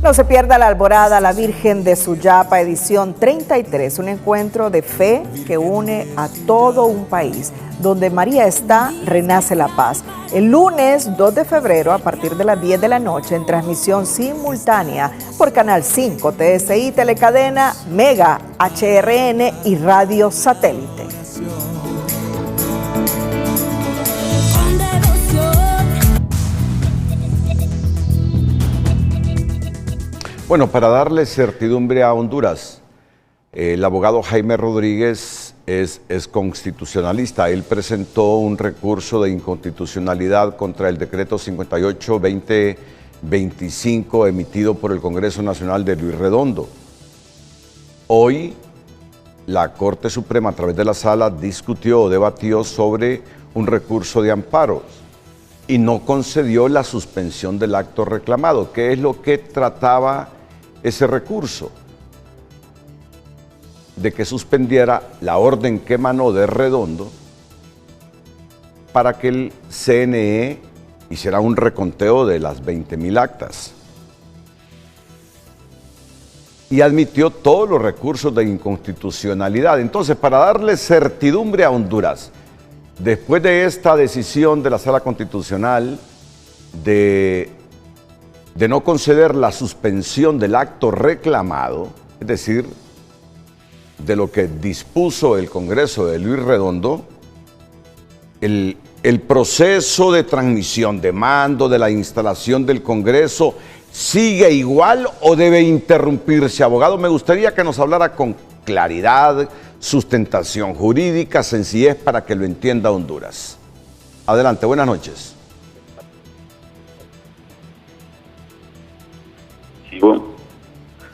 No se pierda la Alborada a la Virgen de Suyapa, edición 33, un encuentro de fe que une a todo un país. Donde María está, renace la paz. El lunes 2 de febrero, a partir de las 10 de la noche, en transmisión simultánea por Canal 5, TSI, Telecadena, Mega, HRN y Radio Satélite. Con devoción. Bueno, para darle certidumbre a Honduras, el abogado Jaime Rodríguez es constitucionalista. Él presentó un recurso de inconstitucionalidad contra el decreto 58-2025 emitido por el Congreso Nacional de Luis Redondo. Hoy, la Corte Suprema, a través de la Sala, discutió o debatió sobre un recurso de amparo y no concedió la suspensión del acto reclamado. ¿Qué es lo que trataba ese recurso? De que suspendiera la orden que emanó de Redondo para que el CNE hiciera un reconteo de las 20,000 actas. Y admitió todos los recursos de inconstitucionalidad. Entonces, para darle certidumbre a Honduras, después de esta decisión de la Sala Constitucional de no conceder la suspensión del acto reclamado, es decir, de lo que dispuso el Congreso de Luis Redondo, el proceso de transmisión de mando, de la instalación del Congreso, ¿sigue igual o debe interrumpirse? Abogado, me gustaría que nos hablara con claridad, sustentación jurídica, sencillez para que lo entienda Honduras. Adelante, buenas noches. Sí, bueno.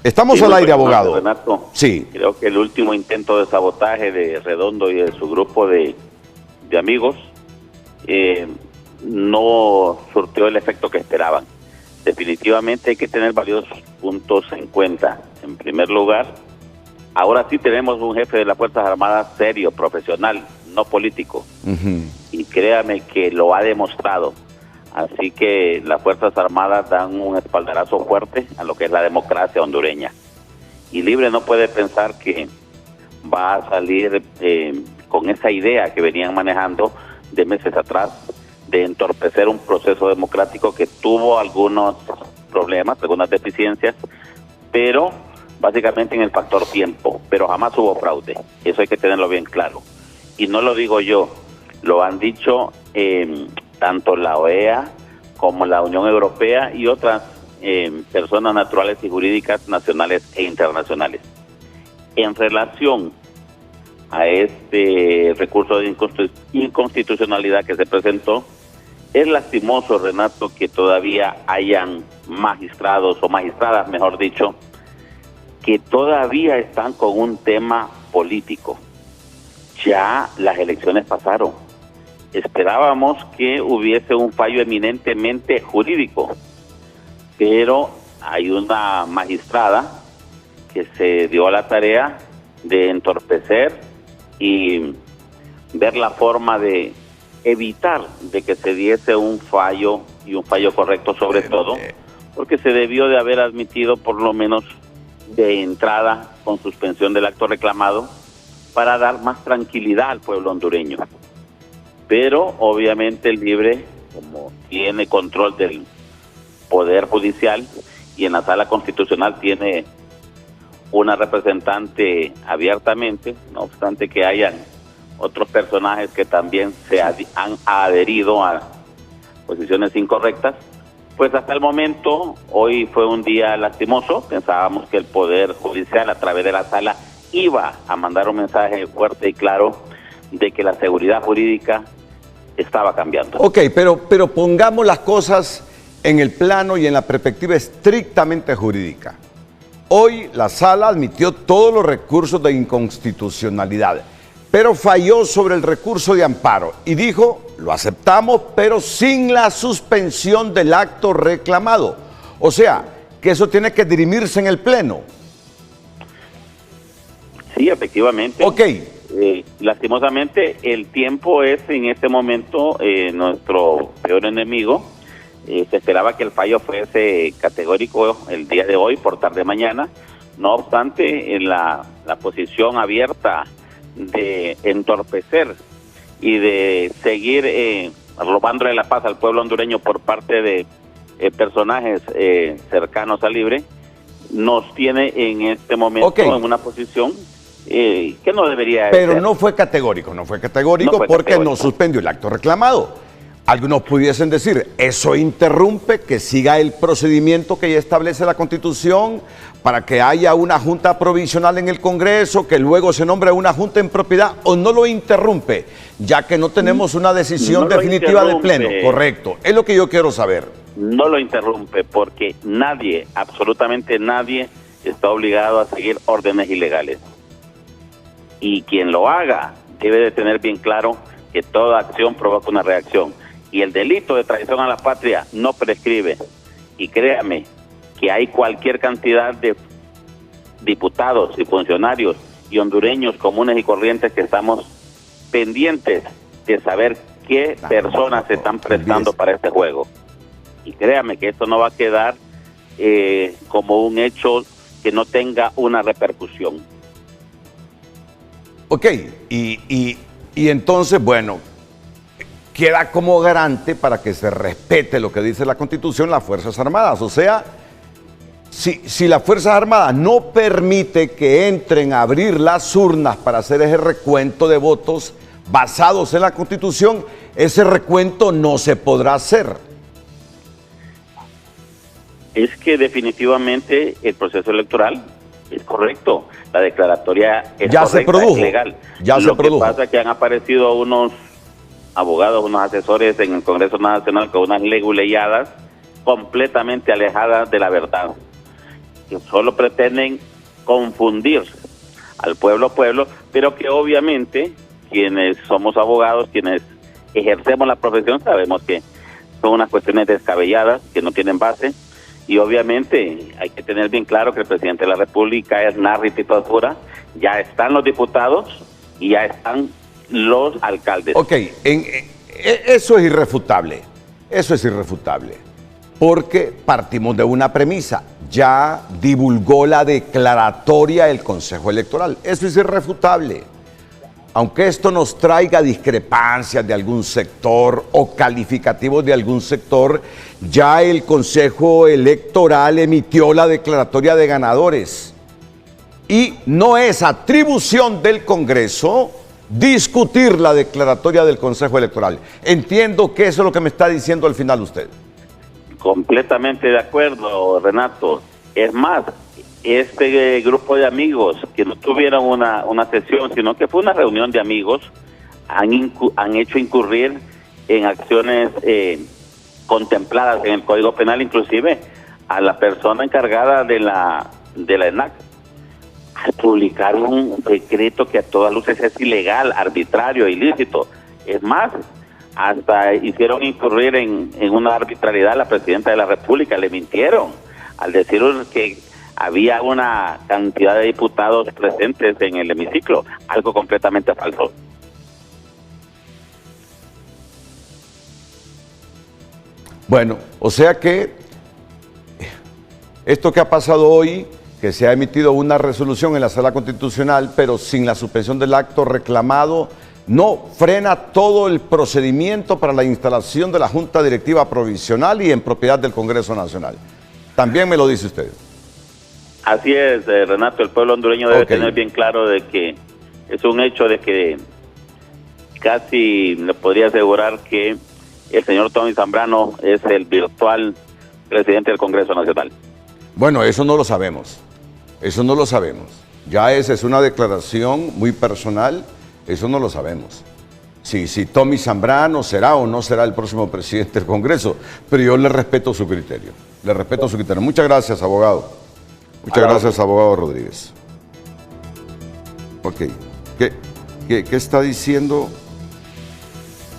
Estamos Sí, al aire, buenas abogado. noches, Renato. Sí. Creo que el último intento de sabotaje de Redondo y de su grupo de amigos no surtió el efecto que esperaban. Definitivamente hay que tener varios puntos en cuenta. En primer lugar, ahora sí tenemos un jefe de las Fuerzas Armadas serio, profesional, no político. Y créame que lo ha demostrado. Así que las Fuerzas Armadas dan un espaldarazo fuerte a lo que es la democracia hondureña. Y Libre no puede pensar que va a salir con esa idea que venían manejando de meses atrás, de entorpecer un proceso democrático que tuvo algunos problemas, algunas deficiencias, pero básicamente en el factor tiempo, pero jamás hubo fraude. Eso hay que tenerlo bien claro. Y no lo digo yo, lo han dicho tanto la OEA como la Unión Europea y otras personas naturales y jurídicas nacionales e internacionales. En relación a este recurso de inconstitucionalidad que se presentó, es lastimoso, Renato, que todavía hayan magistrados o magistradas, mejor dicho, que todavía están con un tema político. Ya las elecciones pasaron. Esperábamos que hubiese un fallo eminentemente jurídico, pero hay una magistrada que se dio a la tarea de entorpecer y ver la forma de evitar de que se diese un fallo, y un fallo correcto sobre todo, porque se debió de haber admitido por lo menos de entrada con suspensión del acto reclamado para dar más tranquilidad al pueblo hondureño. Pero obviamente el Libre, como tiene control del Poder Judicial y en la Sala Constitucional tiene una representante abiertamente, no obstante que hayan otros personajes que también se han adherido a posiciones incorrectas, pues hasta el momento, hoy fue un día lastimoso. Pensábamos que el Poder Judicial a través de la Sala iba a mandar un mensaje fuerte y claro de que la seguridad jurídica estaba cambiando. Ok, pero pongamos las cosas en el plano y en la perspectiva estrictamente jurídica. Hoy la Sala admitió todos los recursos de inconstitucionalidad, pero falló sobre el recurso de amparo y dijo, lo aceptamos, pero sin la suspensión del acto reclamado. O sea, que eso tiene que dirimirse en el Pleno. Sí, efectivamente. Ok. Lastimosamente, el tiempo es en este momento nuestro peor enemigo. Se esperaba que el fallo fuese categórico el día de hoy, por tarde mañana. No obstante, en la posición abierta de entorpecer y de seguir robándole la paz al pueblo hondureño por parte de personajes cercanos al Libre, nos tiene en este momento en una posición que no debería Pero ser. no fue categórico porque no suspendió el acto reclamado. Algunos pudiesen decir, eso interrumpe que siga el procedimiento que ya establece la Constitución para que haya una junta provisional en el Congreso, que luego se nombre una junta en propiedad, o no lo interrumpe, ya que no tenemos una decisión definitiva del Pleno. Correcto, es lo que yo quiero saber. No lo interrumpe porque nadie, absolutamente nadie, está obligado a seguir órdenes ilegales. Y quien lo haga debe de tener bien claro que toda acción provoca una reacción. Y el delito de traición a la patria no prescribe. Y créame que hay cualquier cantidad de diputados y funcionarios y hondureños comunes y corrientes que estamos pendientes de saber qué personas se están prestando para este juego. Y créame que esto no va a quedar como un hecho que no tenga una repercusión. Ok, y entonces, bueno, queda como garante para que se respete lo que dice la Constitución las Fuerzas Armadas. O sea, si las Fuerzas Armadas no permite que entren a abrir las urnas para hacer ese recuento de votos basados en la Constitución, ese recuento no se podrá hacer. Es que definitivamente el proceso electoral es correcto, la declaratoria es ya correcta, se produjo, es legal. Ya Lo se produjo. que pasa es que han aparecido unos abogados, unos asesores en el Congreso Nacional con unas leguleyadas completamente alejadas de la verdad, que solo pretenden confundir al pueblo, pero que obviamente quienes somos abogados, quienes ejercemos la profesión, sabemos que son unas cuestiones descabelladas, que no tienen base, y obviamente hay que tener bien claro que el presidente de la República es narra y titulatura, ya están los diputados y ya están los alcaldes. Ok, eso es irrefutable, porque partimos de una premisa, ya divulgó la declaratoria el Consejo Electoral, eso es irrefutable. Aunque esto nos traiga discrepancias de algún sector o calificativos de algún sector, ya el Consejo Electoral emitió la declaratoria de ganadores. Y no es atribución del Congreso discutir la declaratoria del Consejo Electoral. Entiendo que eso es lo que me está diciendo al final usted. Completamente de acuerdo, Renato. Es más, este grupo de amigos que no tuvieron una sesión, sino que fue una reunión de amigos, han hecho incurrir en acciones contempladas en el Código Penal, inclusive a la persona encargada de la ENAC, al publicar un decreto que a todas luces es ilegal, arbitrario, ilícito. Es más, hasta hicieron incurrir en una arbitrariedad a la presidenta de la República, le mintieron al decir que había una cantidad de diputados presentes en el hemiciclo, algo completamente falso. Bueno, o sea que esto que ha pasado hoy, que se ha emitido una resolución en la Sala Constitucional, pero sin la suspensión del acto reclamado, no frena todo el procedimiento para la instalación de la Junta Directiva Provisional y en propiedad del Congreso Nacional. También me lo dice usted. Así es, Renato, el pueblo hondureño debe tener bien claro de que es un hecho de que casi le podría asegurar que el señor Tommy Zambrano es el virtual presidente del Congreso Nacional. Bueno, eso no lo sabemos. Eso no lo sabemos. Ya esa es una declaración muy personal. Eso no lo sabemos. Si Tommy Zambrano será o no será el próximo presidente del Congreso. Pero yo le respeto su criterio. Le respeto su criterio. Muchas gracias, abogado. Muchas gracias, abogado Rodríguez. Ok. ¿Qué está diciendo?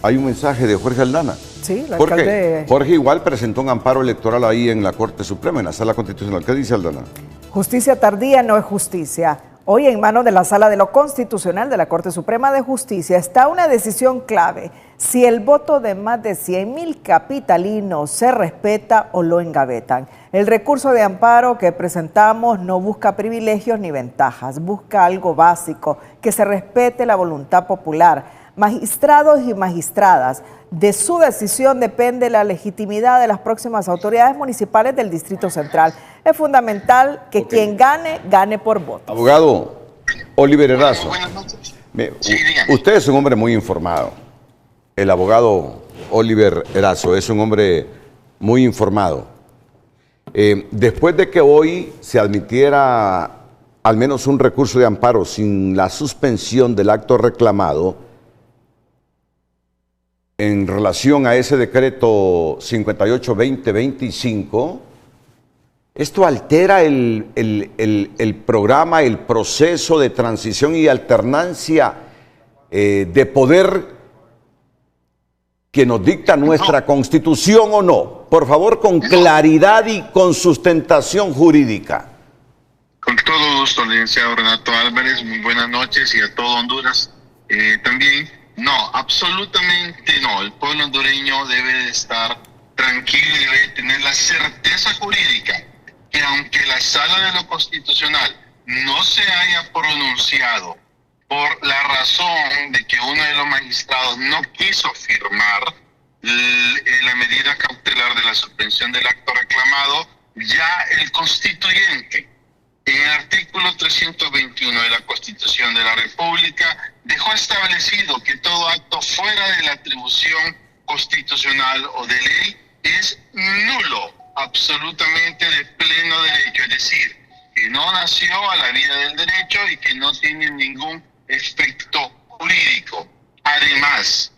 Hay un mensaje de Jorge Aldana. Sí, el Jorge, alcalde. Jorge igual presentó un amparo electoral ahí en la Corte Suprema, en la Sala Constitucional. ¿Qué dice Aldana? Justicia tardía no es justicia. Hoy en manos de la Sala de lo Constitucional de la Corte Suprema de Justicia está una decisión clave: si el voto de más de 100,000 capitalinos se respeta o lo engavetan. El recurso de amparo que presentamos no busca privilegios ni ventajas, busca algo básico: que se respete la voluntad popular. Magistrados y magistradas, de su decisión depende la legitimidad de las próximas autoridades municipales del Distrito Central. Es fundamental que quien gane, gane por voto. Abogado Oliver Erazo, usted es un hombre muy informado. El abogado Oliver Erazo es un hombre muy informado. Después de que hoy se admitiera al menos un recurso de amparo sin la suspensión del acto reclamado, en relación a ese decreto 58-2025, esto altera el programa, el proceso de transición y alternancia de poder que nos dicta nuestra Constitución, ¿o no? Por favor, con claridad y con sustentación jurídica. Con todo gusto, licenciado Renato Álvarez, muy buenas noches, y a todo Honduras también. No, absolutamente no. El pueblo hondureño debe de estar tranquilo y debe tener la certeza jurídica que aunque la Sala de lo Constitucional no se haya pronunciado por la razón de que uno de los magistrados no quiso firmar la medida cautelar de la suspensión del acto reclamado, ya el constituyente, en el artículo 321 de la Constitución de la República, dejó establecido que todo acto fuera de la atribución constitucional o de ley es nulo, absolutamente de pleno derecho, es decir, que no nació a la vida del derecho y que no tiene ningún efecto jurídico. Además,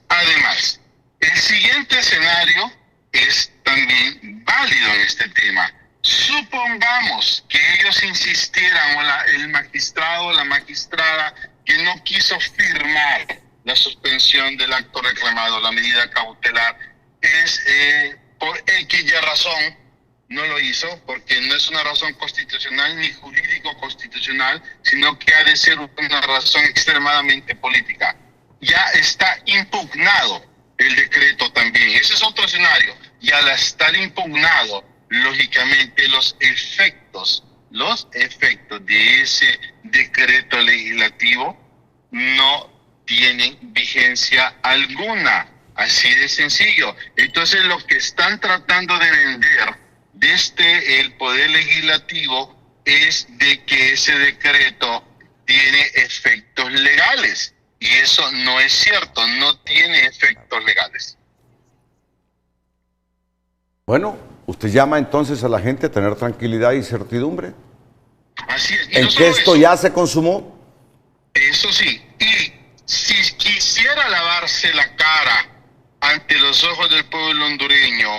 el siguiente escenario es también válido en este tema. Supongamos que ellos insistieran, o el magistrado o la magistrada que no quiso firmar la suspensión del acto reclamado, la medida cautelar, es por X razón no lo hizo, porque no es una razón constitucional ni jurídico-constitucional, sino que ha de ser una razón extremadamente política. Ya está impugnado el decreto también. Ese es otro escenario. Y al estar impugnado, lógicamente los efectos de ese decreto legislativo no tienen vigencia alguna. Así de sencillo. Entonces lo que están tratando de vender desde el Poder Legislativo es de que ese decreto tiene efectos legales. Y eso no es cierto, no tiene efectos legales. Bueno, usted llama entonces a la gente a tener tranquilidad y certidumbre. Así es. ¿En que esto ya se consumó? Eso sí. Y si quisiera lavarse la cara ante los ojos del pueblo hondureño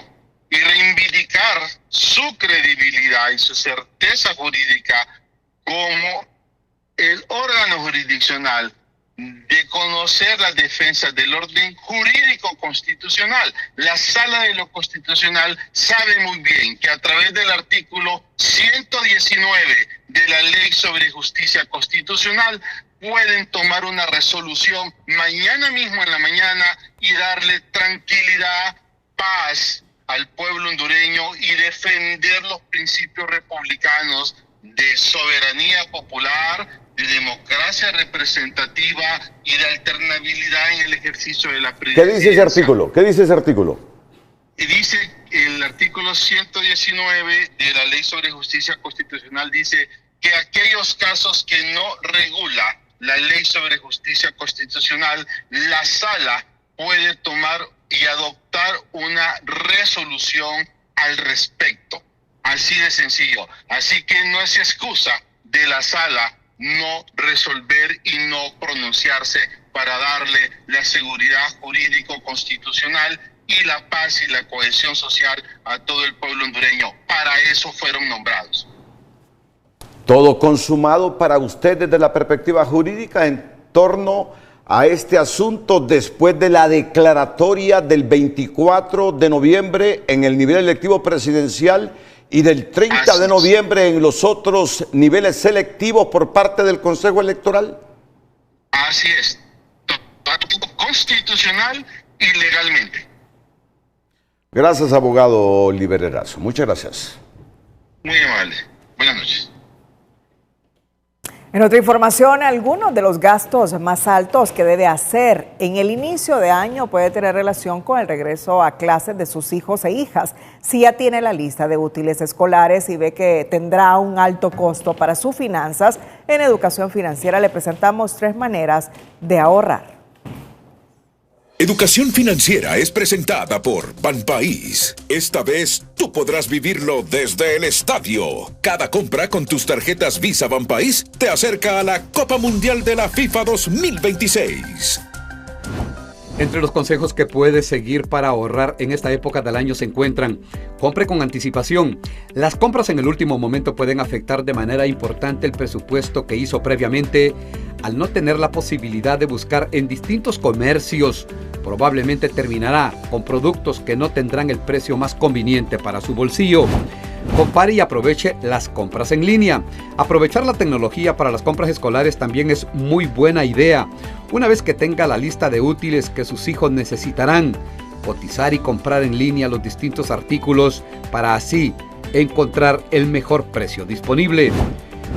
y reivindicar su credibilidad y su certeza jurídica como el órgano jurisdiccional de conocer las defensas del orden jurídico constitucional. La Sala de lo Constitucional sabe muy bien que a través del artículo 119 de la Ley sobre Justicia Constitucional pueden tomar una resolución mañana mismo en la mañana y darle tranquilidad, paz al pueblo hondureño y defender los principios republicanos de soberanía popular, de democracia representativa y de alternabilidad en el ejercicio de la presidencia. ¿Qué dice ese artículo? ¿Qué dice ese artículo? Y dice el artículo 119 de la Ley sobre Justicia Constitucional, dice que aquellos casos que no regula la Ley sobre Justicia Constitucional, la Sala puede tomar y adoptar una resolución al respecto. Así de sencillo. Así que no es excusa de la Sala no resolver y no pronunciarse para darle la seguridad jurídico-constitucional y la paz y la cohesión social a todo el pueblo hondureño. Para eso fueron nombrados. Todo consumado para usted desde la perspectiva jurídica en torno a este asunto después de la declaratoria del 24 de noviembre en el nivel electivo presidencial y del 30 de noviembre en los otros niveles selectivos por parte del Consejo Electoral. Así es, constitucional y legalmente. Gracias, abogado Oliver Erazo. Muchas gracias. Muy amable. Buenas noches. En otra información, algunos de los gastos más altos que debe hacer en el inicio de año puede tener relación con el regreso a clases de sus hijos e hijas. Si ya tiene la lista de útiles escolares y ve que tendrá un alto costo para sus finanzas, en Educación Financiera le presentamos 3 maneras de ahorrar. Educación Financiera es presentada por Banpaís. Esta vez tú podrás vivirlo desde el estadio. Cada compra con tus tarjetas Visa Banpaís te acerca a la Copa Mundial de la FIFA 2026. Entre los consejos que puedes seguir para ahorrar en esta época del año se encuentran: compre con anticipación. Las compras en el último momento pueden afectar de manera importante el presupuesto que hizo previamente. Al no tener la posibilidad de buscar en distintos comercios, probablemente terminará con productos que no tendrán el precio más conveniente para su bolsillo. Compare y aproveche las compras en línea. Aprovechar la tecnología para las compras escolares también es muy buena idea. Una vez que tenga la lista de útiles que sus hijos necesitarán, cotizar y comprar en línea los distintos artículos para así encontrar el mejor precio disponible.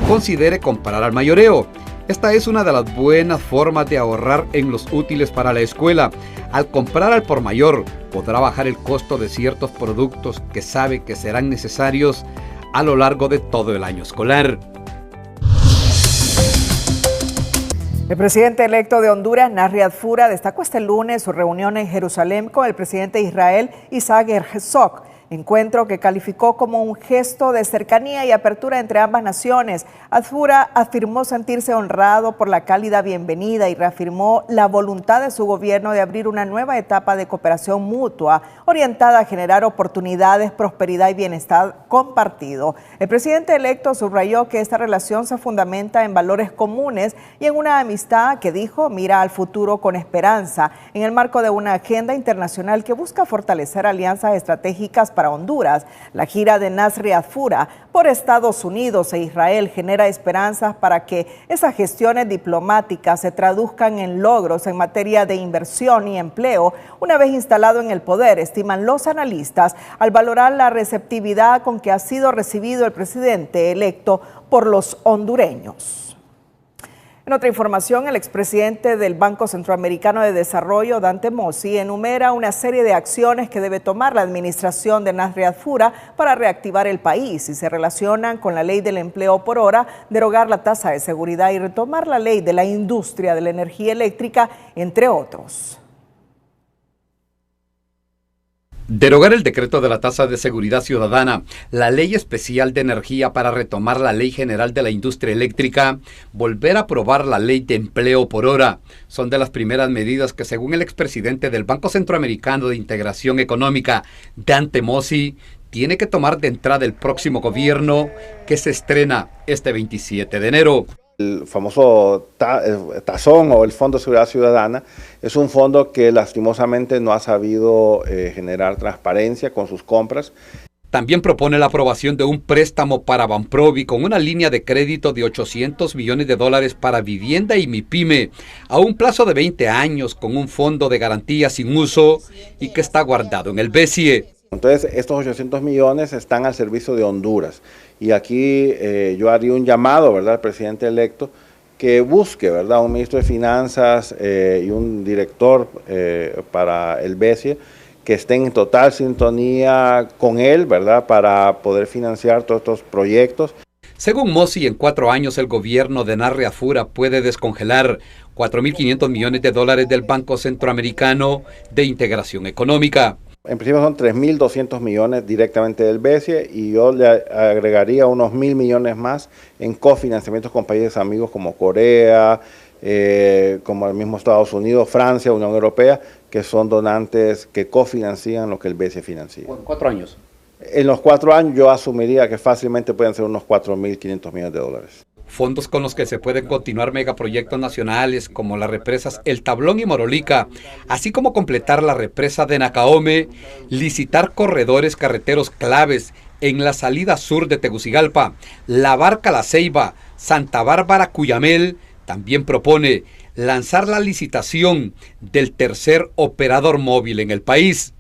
Considere comprar al mayoreo. Esta es una de las buenas formas de ahorrar en los útiles para la escuela. Al comprar al por mayor, podrá bajar el costo de ciertos productos que sabe que serán necesarios a lo largo de todo el año escolar. El presidente electo de Honduras, Nasri Adfura, destacó este lunes su reunión en Jerusalén con el presidente de Israel, Isaac Herzog. Encuentro que calificó como un gesto de cercanía y apertura entre ambas naciones. Adfura afirmó sentirse honrado por la cálida bienvenida y reafirmó la voluntad de su gobierno de abrir una nueva etapa de cooperación mutua orientada a generar oportunidades, prosperidad y bienestar compartido. El presidente electo subrayó que esta relación se fundamenta en valores comunes y en una amistad que, dijo, mira al futuro con esperanza en el marco de una agenda internacional que busca fortalecer alianzas estratégicas para Honduras. La gira de Nasri Adfura por Estados Unidos e Israel genera esperanzas para que esas gestiones diplomáticas se traduzcan en logros en materia de inversión y empleo una vez instalado en el poder, estiman los analistas, al valorar la receptividad con que ha sido recibido el presidente electo por los hondureños. En otra información, el expresidente del Banco Centroamericano de Desarrollo, Dante Mossi, enumera una serie de acciones que debe tomar la administración de Nasri Adfura para reactivar el país y se relacionan con la ley del empleo por hora, derogar la tasa de seguridad y retomar la ley de la industria de la energía eléctrica, entre otros. Derogar el decreto de la tasa de seguridad ciudadana, la ley especial de energía para retomar la ley general de la industria eléctrica, volver a aprobar la ley de empleo por hora, son de las primeras medidas que, según el expresidente del Banco Centroamericano de Integración Económica, Dante Mossi, tiene que tomar de entrada el próximo gobierno que se estrena este 27 de enero. El famoso Tazón o el Fondo de Seguridad Ciudadana es un fondo que lastimosamente no ha sabido generar transparencia con sus compras. También propone la aprobación de un préstamo para Banprovi con una línea de crédito de $800 millones para vivienda y MIPYME a un plazo de 20 años con un fondo de garantía sin uso y que está guardado en el BESIE. Entonces estos 800 millones están al servicio de Honduras y aquí yo haría un llamado, ¿verdad?, al presidente electo que busque, ¿verdad?, un ministro de Finanzas y un director para el BESIE que estén en total sintonía con él, ¿verdad?, para poder financiar todos estos proyectos. Según Mossi, en 4 años el gobierno de Narria Fura puede descongelar $4.500 millones del Banco Centroamericano de Integración Económica. En principio son 3.200 millones directamente del BESIE y yo le agregaría unos 1.000 millones más en cofinanciamientos con países amigos como Corea, como el mismo Estados Unidos, Francia, Unión Europea, que son donantes que cofinancian lo que el BESIE financia. ¿En 4 años? En los 4 años yo asumiría que fácilmente pueden ser unos 4.500 millones de dólares. Fondos con los que se pueden continuar megaproyectos nacionales como las represas El Tablón y Morolica, así como completar la represa de Nacaome, licitar corredores carreteros claves en la salida sur de Tegucigalpa, La Barca La Ceiba, Santa Bárbara Cuyamel. También propone lanzar la licitación del tercer operador móvil en el país.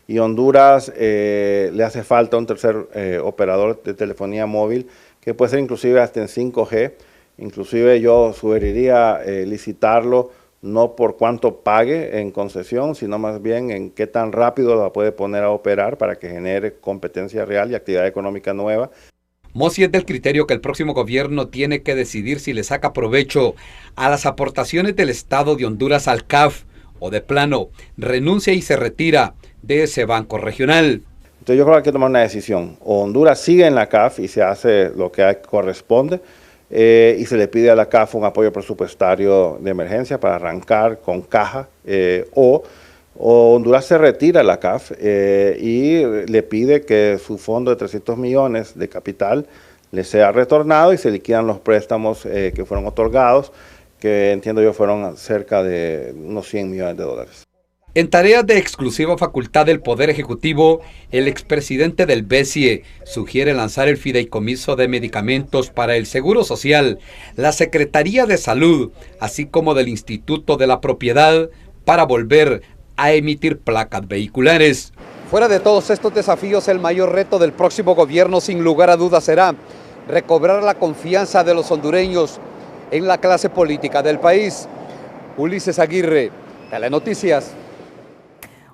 Y Honduras le hace falta un tercer operador de telefonía móvil que puede ser inclusive hasta en 5G. Inclusive yo sugeriría licitarlo no por cuánto pague en concesión, sino más bien en qué tan rápido la puede poner a operar para que genere competencia real y actividad económica nueva. Mossi es del criterio que el próximo gobierno tiene que decidir si le saca provecho a las aportaciones del Estado de Honduras al CAF o de plano renuncia y se retira de ese banco regional. Entonces yo creo que hay que tomar una decisión. O Honduras sigue en la CAF y se hace lo que corresponde y se le pide a la CAF un apoyo presupuestario de emergencia para arrancar con caja o Honduras se retira de la CAF y le pide que su fondo de 300 millones de capital le sea retornado y se liquidan los préstamos que fueron otorgados, que entiendo yo fueron cerca de unos 100 millones de dólares. En tareas de exclusiva facultad del Poder Ejecutivo, el expresidente del BESIE sugiere lanzar el fideicomiso de medicamentos para el Seguro Social, la Secretaría de Salud, así como del Instituto de la Propiedad, para volver a emitir placas vehiculares. Fuera de todos estos desafíos, el mayor reto del próximo gobierno, sin lugar a dudas, será recobrar la confianza de los hondureños en la clase política del país. Ulises Aguirre, Telenoticias.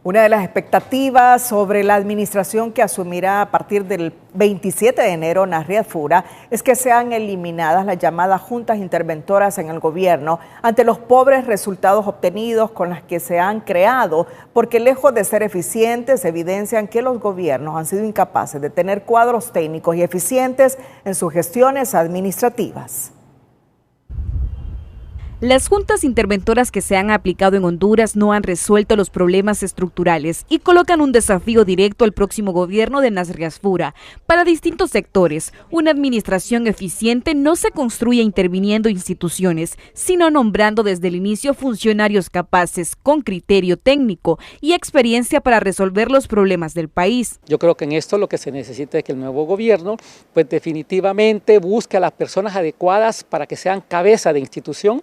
Una de las expectativas sobre la administración que asumirá a partir del 27 de enero Narria Fura es que sean eliminadas las llamadas juntas interventoras en el gobierno ante los pobres resultados obtenidos con las que se han creado, porque lejos de ser eficientes evidencian que los gobiernos han sido incapaces de tener cuadros técnicos y eficientes en sus gestiones administrativas. Las juntas interventoras que se han aplicado en Honduras no han resuelto los problemas estructurales y colocan un desafío directo al próximo gobierno de Narria Fura. Para distintos sectores, una administración eficiente no se construye interviniendo instituciones, sino nombrando desde el inicio funcionarios capaces, con criterio técnico y experiencia para resolver los problemas del país. Yo creo que en esto lo que se necesita es que el nuevo gobierno, pues definitivamente busque a las personas adecuadas para que sean cabeza de institución,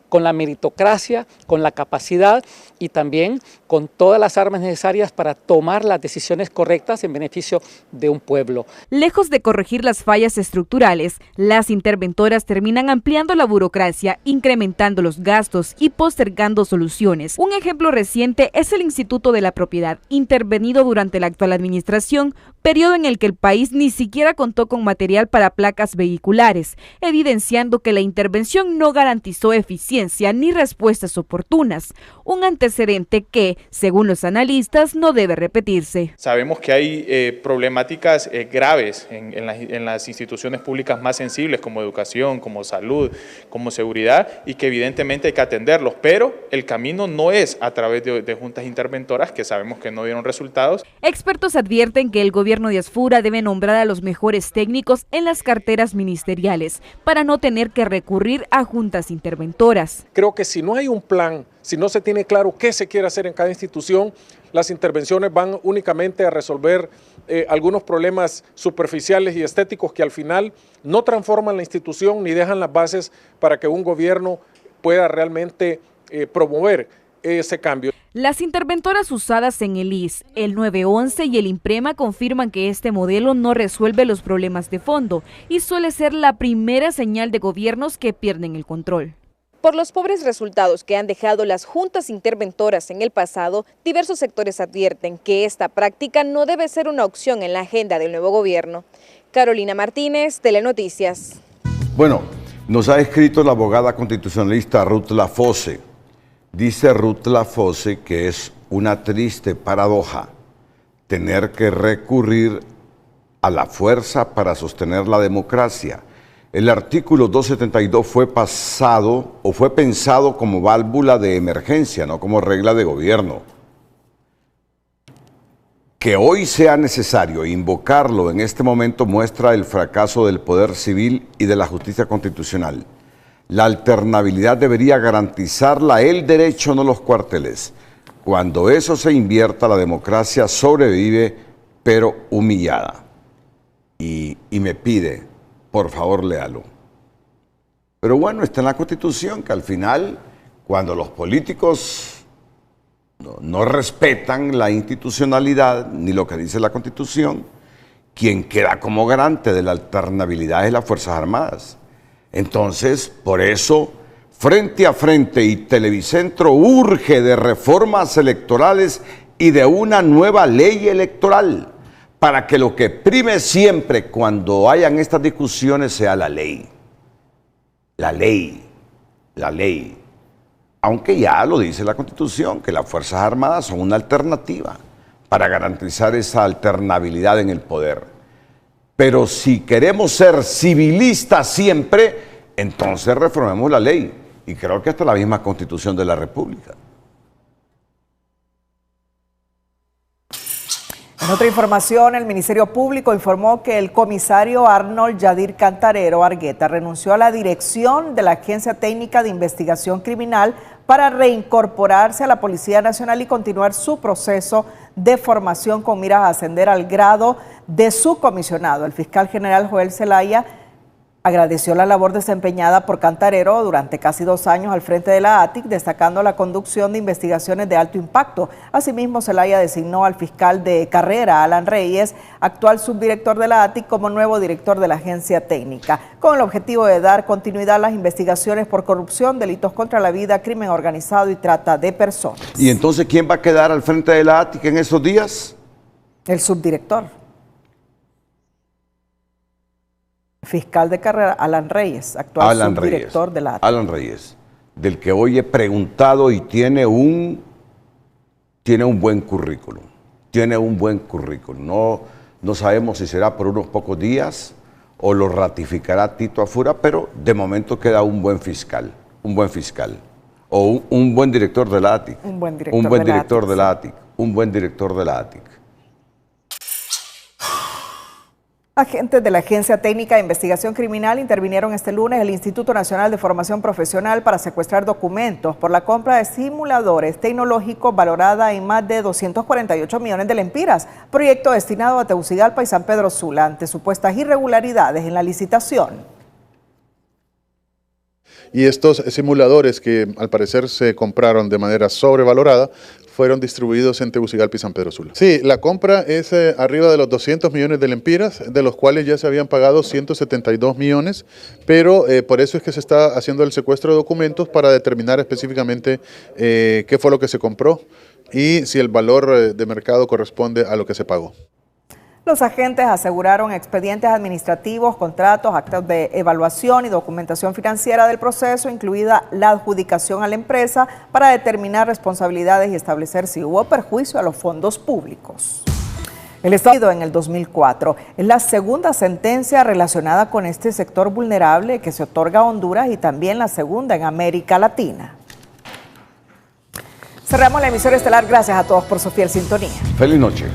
con la meritocracia, con la capacidad y también con todas las armas necesarias para tomar las decisiones correctas en beneficio de un pueblo. Lejos de corregir las fallas estructurales, las interventoras terminan ampliando la burocracia, incrementando los gastos y postergando soluciones. Un ejemplo reciente es el Instituto de la Propiedad, intervenido durante la actual administración, periodo en el que el país ni siquiera contó con material para placas vehiculares, evidenciando que la intervención no garantizó eficiencia eficiencia ni respuestas oportunas, un antecedente que, según los analistas, no debe repetirse. Sabemos que hay problemáticas graves en las instituciones públicas más sensibles como educación, como salud, como seguridad, y que evidentemente hay que atenderlos, pero el camino no es a través de juntas interventoras que sabemos que no dieron resultados. Expertos advierten que el gobierno de Asfura debe nombrar a los mejores técnicos en las carteras ministeriales para no tener que recurrir a juntas interventoras. Creo que si no hay un plan, si no se tiene claro qué se quiere hacer en cada institución, las intervenciones van únicamente a resolver algunos problemas superficiales y estéticos que al final no transforman la institución ni dejan las bases para que un gobierno pueda realmente promover ese cambio. Las interventoras usadas en el IS, el 911 y el IMPREMA confirman que este modelo no resuelve los problemas de fondo y suele ser la primera señal de gobiernos que pierden el control. Por los pobres resultados que han dejado las juntas interventoras en el pasado, diversos sectores advierten que esta práctica no debe ser una opción en la agenda del nuevo gobierno. Carolina Martínez, Telenoticias. Bueno, nos ha escrito la abogada constitucionalista Ruth Lafosse. Dice Ruth Lafosse que es una triste paradoja tener que recurrir a la fuerza para sostener la democracia. El artículo 272 fue pensado como válvula de emergencia, no como regla de gobierno. Que hoy sea necesario invocarlo en este momento muestra el fracaso del poder civil y de la justicia constitucional. La alternabilidad debería garantizarla el derecho, no los cuarteles. Cuando eso se invierta, la democracia sobrevive, pero humillada. Y me pide, por favor, léalo. Pero bueno, está en la Constitución, que al final, cuando los políticos no respetan la institucionalidad ni lo que dice la Constitución, quien queda como garante de la alternabilidad es las Fuerzas Armadas. Entonces, por eso, Frente a Frente y Televicentro urge de reformas electorales y de una nueva ley electoral, para que lo que prime siempre cuando hayan estas discusiones sea la ley. La ley, la ley. Aunque ya lo dice la Constitución, que las Fuerzas Armadas son una alternativa para garantizar esa alternabilidad en el poder. Pero si queremos ser civilistas siempre, entonces reformemos la ley. Y creo que hasta la misma Constitución de la República. En otra información, el Ministerio Público informó que el comisario Arnold Yadir Cantarero Argueta renunció a la dirección de la Agencia Técnica de Investigación Criminal para reincorporarse a la Policía Nacional y continuar su proceso de formación con miras a ascender al grado de subcomisionado. El fiscal general Joel Zelaya agradeció la labor desempeñada por Cantarero durante casi 2 años al frente de la ATIC, destacando la conducción de investigaciones de alto impacto. Asimismo, Zelaya designó al fiscal de carrera, Alan Reyes, actual subdirector de la ATIC, como nuevo director de la agencia técnica, con el objetivo de dar continuidad a las investigaciones por corrupción, delitos contra la vida, crimen organizado y trata de personas. ¿Y entonces quién va a quedar al frente de la ATIC en esos días? El subdirector. Fiscal de carrera, Alan Reyes, actual subdirector de la ATIC. Alan Reyes, del que hoy he preguntado y tiene un buen currículum. Tiene un buen currículum. No sabemos si será por unos pocos días o lo ratificará Tito Afura, pero de momento queda un buen fiscal. O un buen director de la ATIC. Un buen director de la ATIC. Un buen director de la ATIC. Agentes de la Agencia Técnica de Investigación Criminal intervinieron este lunes en el Instituto Nacional de Formación Profesional para secuestrar documentos por la compra de simuladores tecnológicos valorada en más de 248 millones de lempiras, proyecto destinado a Tegucigalpa y San Pedro Sula, ante supuestas irregularidades en la licitación. Y estos simuladores, que al parecer se compraron de manera sobrevalorada, fueron distribuidos en Tegucigalpa y San Pedro Sula. Sí, la compra es arriba de los 200 millones de lempiras, de los cuales ya se habían pagado 172 millones, pero por eso es que se está haciendo el secuestro de documentos para determinar específicamente qué fue lo que se compró y si el valor de mercado corresponde a lo que se pagó. Los agentes aseguraron expedientes administrativos, contratos, actas de evaluación y documentación financiera del proceso, incluida la adjudicación a la empresa, para determinar responsabilidades y establecer si hubo perjuicio a los fondos públicos. El Estado en el 2004 es la segunda sentencia relacionada con este sector vulnerable que se otorga a Honduras y también la segunda en América Latina. Cerramos la emisión estelar. Gracias a todos por su fiel sintonía. Feliz noche.